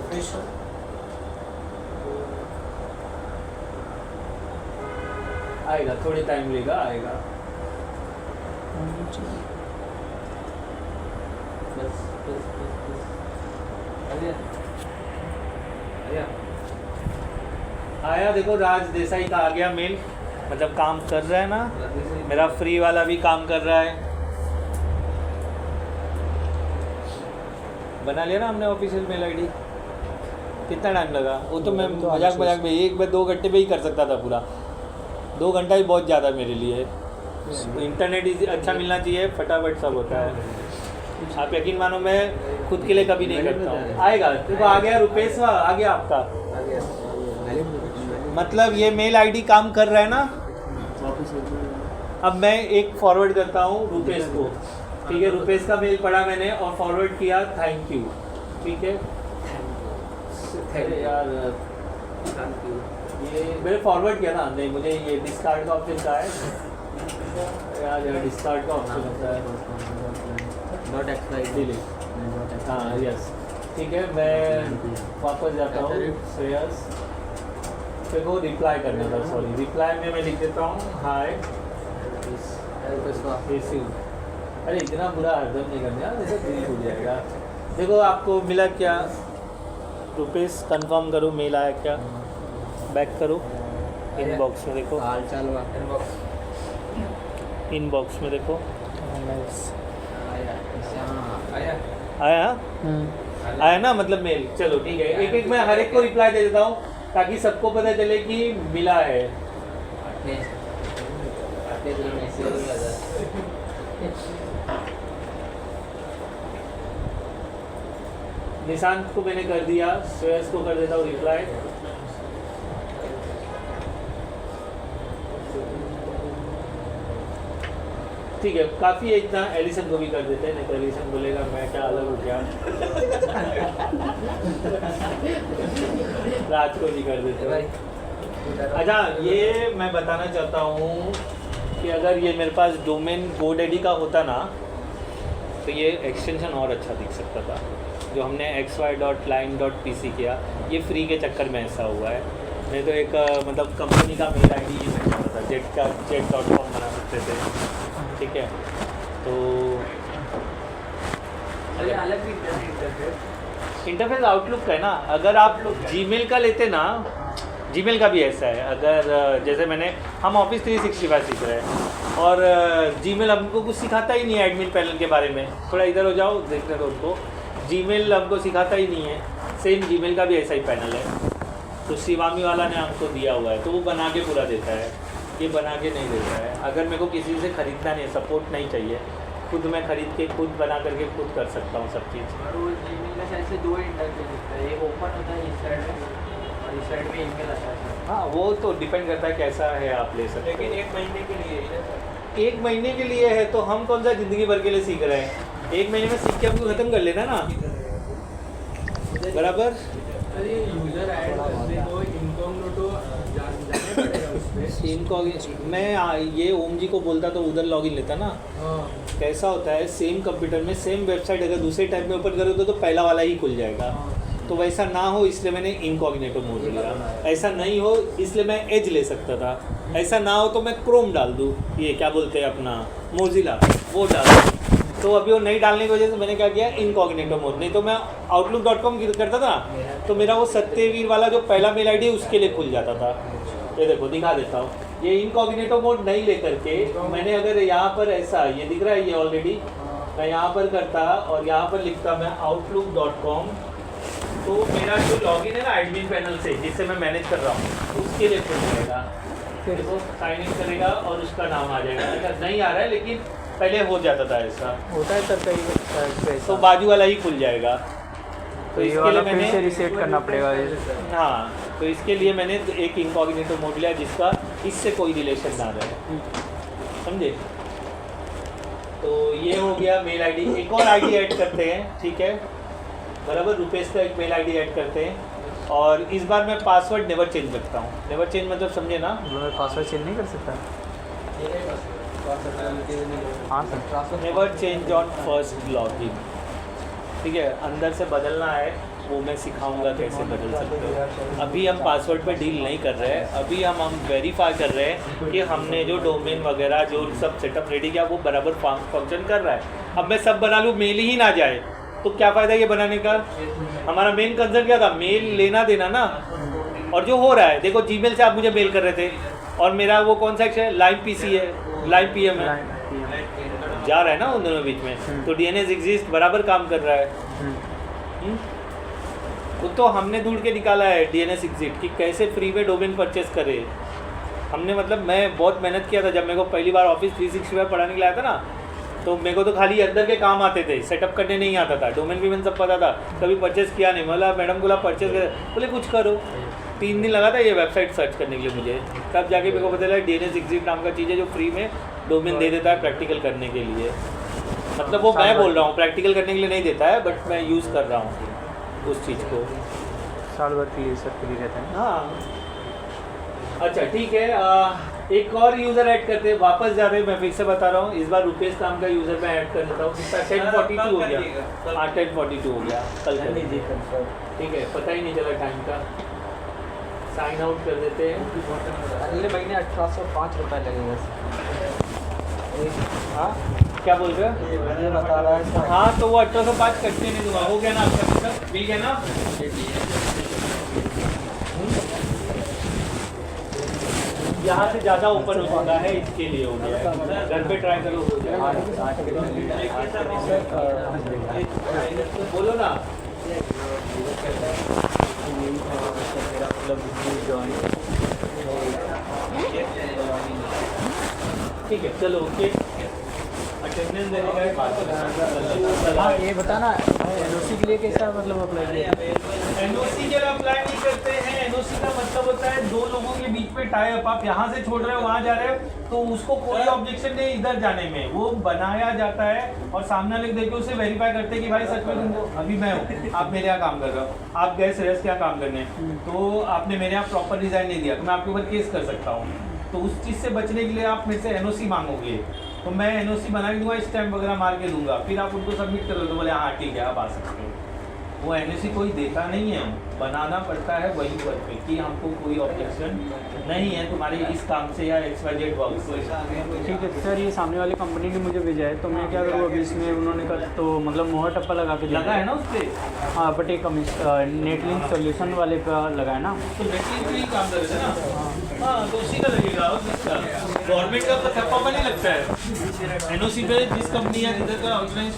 आएगा, थोड़ी टाइम लेगा, आएगा। आया देखो, राज देसाई का आ गया मेल, मतलब काम कर रहा है ना, मेरा फ्री वाला भी काम कर रहा है। बना लिया ना हमने ऑफिशियल मेल आईडी। कितना टाइम लगा? वो तो मैं मजाक में 1-2 घंटे में ही कर सकता था पूरा। 2 घंटा ही बहुत ज़्यादा मेरे लिए। इंटरनेट अच्छा मिलना चाहिए, फटाफट सब होता है। आप यकीन मानो, मैं खुद के लिए कभी नहीं करता हूँ। आएगा देखो, आ गया रुपेश, आ गया आपका। मतलब ये मेल आईडी काम कर रहा है ना। अब मैं एक फॉरवर्ड करता हूँ रुपेश को, ठीक है। रुपेश का मेल पढ़ा मैंने और फॉरवर्ड किया, थैंक यू, ठीक है। यार ये मैंने फॉरवर्ड किया ना, नहीं मुझे ये डिस्कार्ड का ऑप्शन का है यार, डिस्कार्ड का ऑप्शन होता है, नॉट एक्सपायर्ड। हाँ यस, ठीक है। मैं वापस जाता हूँ श्रेयस, फिर वो रिप्लाई करना था, सॉरी। रिप्लाई में मैं लिख देता हूँ हाय। अरे इतना बुरा हरदम नहीं करना यार, ऐसा दिल टूट जाएगा। देखो आपको मिला क्या रुपेश, कंफर्म करो मेल आया क्या, बैक करो इनबॉक्स में देखो, हाल चाल इनबॉक्स में देखो आया। आया आया ना, मतलब मेल। चलो ठीक है, एक एक मैं हर एक को रिप्लाई दे देता हूँ ताकि सबको पता चले कि मिला है। निशांत को मैंने कर दिया, श्रेयस को कर देता हूँ रिप्लाई। ठीक है, काफ़ी है इतना। एलिसन को भी कर देते हैं, नहीं तो एलिसन बोलेगा मैं क्या अलग हो गया। राज को भी कर देते हैं। अच्छा, ये मैं बताना चाहता हूँ कि अगर ये मेरे पास डोमेन GoDaddy का होता ना, तो ये एक्सटेंशन और अच्छा दिख सकता था। जो हमने xy.line.pc किया, ये फ्री के चक्कर में ऐसा हुआ है। नहीं तो एक मतलब कंपनी का मेल आईडी ये बन जाता था, jet.com बना सकते थे, ठीक है। तो अलग इंटरफेस आउटलुक का है ना। अगर आप जीमेल का लेते ना, जीमेल का भी ऐसा है। अगर जैसे हम ऑफिस 365 सीख रहे हैं और जीमेल हमको कुछ सिखाता ही नहीं है एडमिन पैनल के बारे में। थोड़ा इधर हो जाओ, देखते हो उनको, जीमेल हमको सिखाता ही नहीं है। सेम जीमेल का भी ऐसा ही पैनल है, तो शिवामी वाला ने हमको दिया हुआ है, तो वो बना के पूरा देता है, ये बना के नहीं देता है। अगर मेरे को किसी से ख़रीदना नहीं है, सपोर्ट नहीं चाहिए, खुद मैं ख़रीद के खुद बना करके खुद कर सकता हूँ सब चीज़। और वो जीमेल का शायद से 2 इंटरफेस होता है, एक ओपन होता है इस साइड में और इस साइड में ईमेल आता है। हाँ, वो तो डिपेंड करता है कैसा है, आप ले सकते हो। लेकिन 1 महीने के लिए ही है। 1 महीने के लिए है तो हम कौन सा ज़िंदगी भर के लिए सीख रहे हैं? 1 महीने में सीख के हमको ख़त्म कर लेना ना, बराबर। अरे यूज़र ऐड करते तो इनकॉग्निटो जाने पड़ेगा उसमें। इनको मैं ये ओम जी को बोलता तो उधर लॉगिन लेता ना। कैसा होता है, सेम कंप्यूटर में सेम वेबसाइट अगर दूसरे टाइप में ओपन करो तो पहला वाला ही खुल जाएगा। तो वैसा ना हो इसलिए मैंने इनकॉग्निटो मोड लिया। ऐसा नहीं हो इसलिए मैं एज ले सकता था। ऐसा ना हो तो मैं क्रोम डाल दूँ, ये क्या बोलते हैं अपना मोजिला, वो डाल दूँ। तो अभी वो नहीं डालने की वजह से मैंने क्या किया, इनकॉग्निटो मोड। नहीं तो मैं outlook.com करता था तो मेरा वो सत्यवीर वाला जो पहला मेल आईडी है उसके लिए खुल जाता था। ये देखो दिखा देता हूँ, ये इनकॉग्निटो मोड नहीं लेकर के मैंने अगर यहाँ पर ऐसा ये दिख रहा है, ये ऑलरेडी मैं यहाँ पर करता और यहाँ पर लिखता मैं outlook.com, तो मेरा जो लॉगिन है ना एडमिन पैनल से जिससे मैं मैनेज कर रहा हूँ उसके लिए खुल जाएगा। फिर वो साइन इन करेगा और उसका नाम आ जाएगा। अगर नहीं आ रहा है लेकिन पहले हो जाता था ऐसा, होता है सर कई तो बाजू वाला ही खुल जाएगा। तो ये इसके वाला लिए फिर से मैंने रीसेट करना पड़ेगा। हाँ, तो इसके लिए मैंने एक इनकॉग्निटो मोड लिया जिसका इससे कोई रिलेशन ना रहे, समझे। तो ये हो गया मेल आईडी। एक और आईडी ऐड करते हैं, ठीक है, बराबर। रुपेश का एक मेल आईडी ऐड करते हैं और इस बार मैं पासवर्ड नेवर चेंज रखता हूँ। नेवर चेंज मतलब समझे ना, पासवर्ड चेंज नहीं कर सकता। हाँ sir, never change on first login, ठीक है। अंदर से बदलना है वो मैं सिखाऊंगा कैसे बदल सकते हो। अभी हम पासवर्ड पे डील नहीं कर रहे हैं, अभी हम वेरीफाई कर रहे हैं कि हमने जो डोमेन वगैरह जो सब सेटअप रेडी किया वो बराबर फंक्शन कर रहा है। अब मैं सब बना लूँ, मेल ही ना जाए तो क्या फ़ायदा ये बनाने का? हमारा मेन कंसर्न क्या था? मेल लेना देना ना। और जो हो रहा है देखो, जीमेल से आप मुझे मेल कर रहे थे और मेरा वो कौन सा है, लाइव पीसी है, लाइव पीएम है, जा रहा है ना उन दोनों बीच में। तो डीएनएस एग्जिस्ट बराबर काम कर रहा है। वो तो हमने ढूंढ के निकाला है डीएनएस एग्जिट कि कैसे फ्री में डोमेन परचेस करे। हमने मतलब मैं बहुत मेहनत किया था जब मेरे को पहली बार ऑफिस 365 पढ़ाने के लिए आया था ना, तो मेरे को तो खाली अंदर के काम आते थे, सेटअप करने नहीं आता था। डोमेन भी मैंने सब पता था, कभी परचेस किया नहीं। मतलब मैडम बोला परचेस कर, बोले कुछ करो। 3 दिन लगा था ये वेबसाइट सर्च करने के लिए मुझे, तब जाके मेरे को पता चला डीएनएस एग्जिट नाम का चीज़ है जो फ्री में डोमेन दे देता है प्रैक्टिकल करने के लिए। मतलब वो मैं बोल रहा हूँ, प्रैक्टिकल करने के लिए नहीं देता है, बट मैं यूज़ कर रहा हूँ उस चीज़ को। साल भर के लिए सर फ्री रहता है। हाँ अच्छा ठीक है। एक और यूज़र ऐड करते हैं, वापस जा रहे हैं। मैं फिर से बता रहा हूँ, इस बार रुपेश नाम का यूज़र मैं ऐड कर देता हूँ। कितना 10:42 हो गया, 10:42 हो गया कल कर लीजिए। ठीक है, पता ही नहीं चला टाइम का। साइन आउट कर देते हैं। अगले महीने 1805 रुपये लगेंगे। हाँ क्या बोल रहे हो? ये बता रहा है सर। हाँ तो वो 1805 कटने नहीं दूंगा। हो गया ना आपका, मिल गया ना? यहाँ से ज़्यादा ओपन हो चुका है, इसके लिए हो गया है। घर पे ट्राई करो, हो जाएगा। बोलो ना। ठीक है चलो ओके। अटेंडेंस देने का एक बात है। हाँ ये बताना, एनओसी के लिए कैसा मतलब अप्लाई किया? एनओसी के लिए अप्लाई नहीं करते हैं। एनओसी का मतलब होता है दो लोगों के बीच में टाई अप। आप यहाँ से छोड़ रहे हो, वहाँ जा रहे हो, तो उसको कोई ऑब्जेक्शन नहीं इधर जाने में। वो बनाया जाता है और सामने वाले देख के उसे वेरीफाई करते हैं कि भाई सच में तुमको, अभी मैं हूँ, आप मेरे यहाँ काम कर रहे हो, आप गए सीरियस क्या काम करने, तो आपने मेरे यहाँ प्रॉपर डिज़ाइन नहीं दिया, तो मैं आपके ऊपर केस कर सकता हूँ। तो उस चीज़ से बचने के लिए आप मेरे से एनओसी मांगोगे, तो मैं एनओसी बना के दूंगा, स्टैम्प वगैरह मार के दूंगा, फिर आप उनको सबमिट करोगे तो बोले हाँ ठीक है आप आ सकते हो। वो एनओसी कोई देता नहीं है, बनाना पड़ता है वहीं पर पे कि हमको कोई ऑब्जेक्शन नहीं है तुम्हारे इस काम से या XYZ वर्क से। ठीक है सर, ये सामने वाली कंपनी ने मुझे भेजा है, तो मैं क्या करूँ अभी इसमें? उन्होंने कहा तो मतलब मोहर टप्पा लगा के लगा है ना उस पर? हाँ बट एक नेटलिंक सॉल्यूशन वाले का लगा है ना, तो नेटलिंक पे ही काम कर रहे थे ना। हाँ तो उसी का लगेगा। और किसका? गवर्नमेंट का तो ठप्पा नहीं लगता है। एनओसी पे जिस कंपनी या जिधर का ऑर्गेनाइज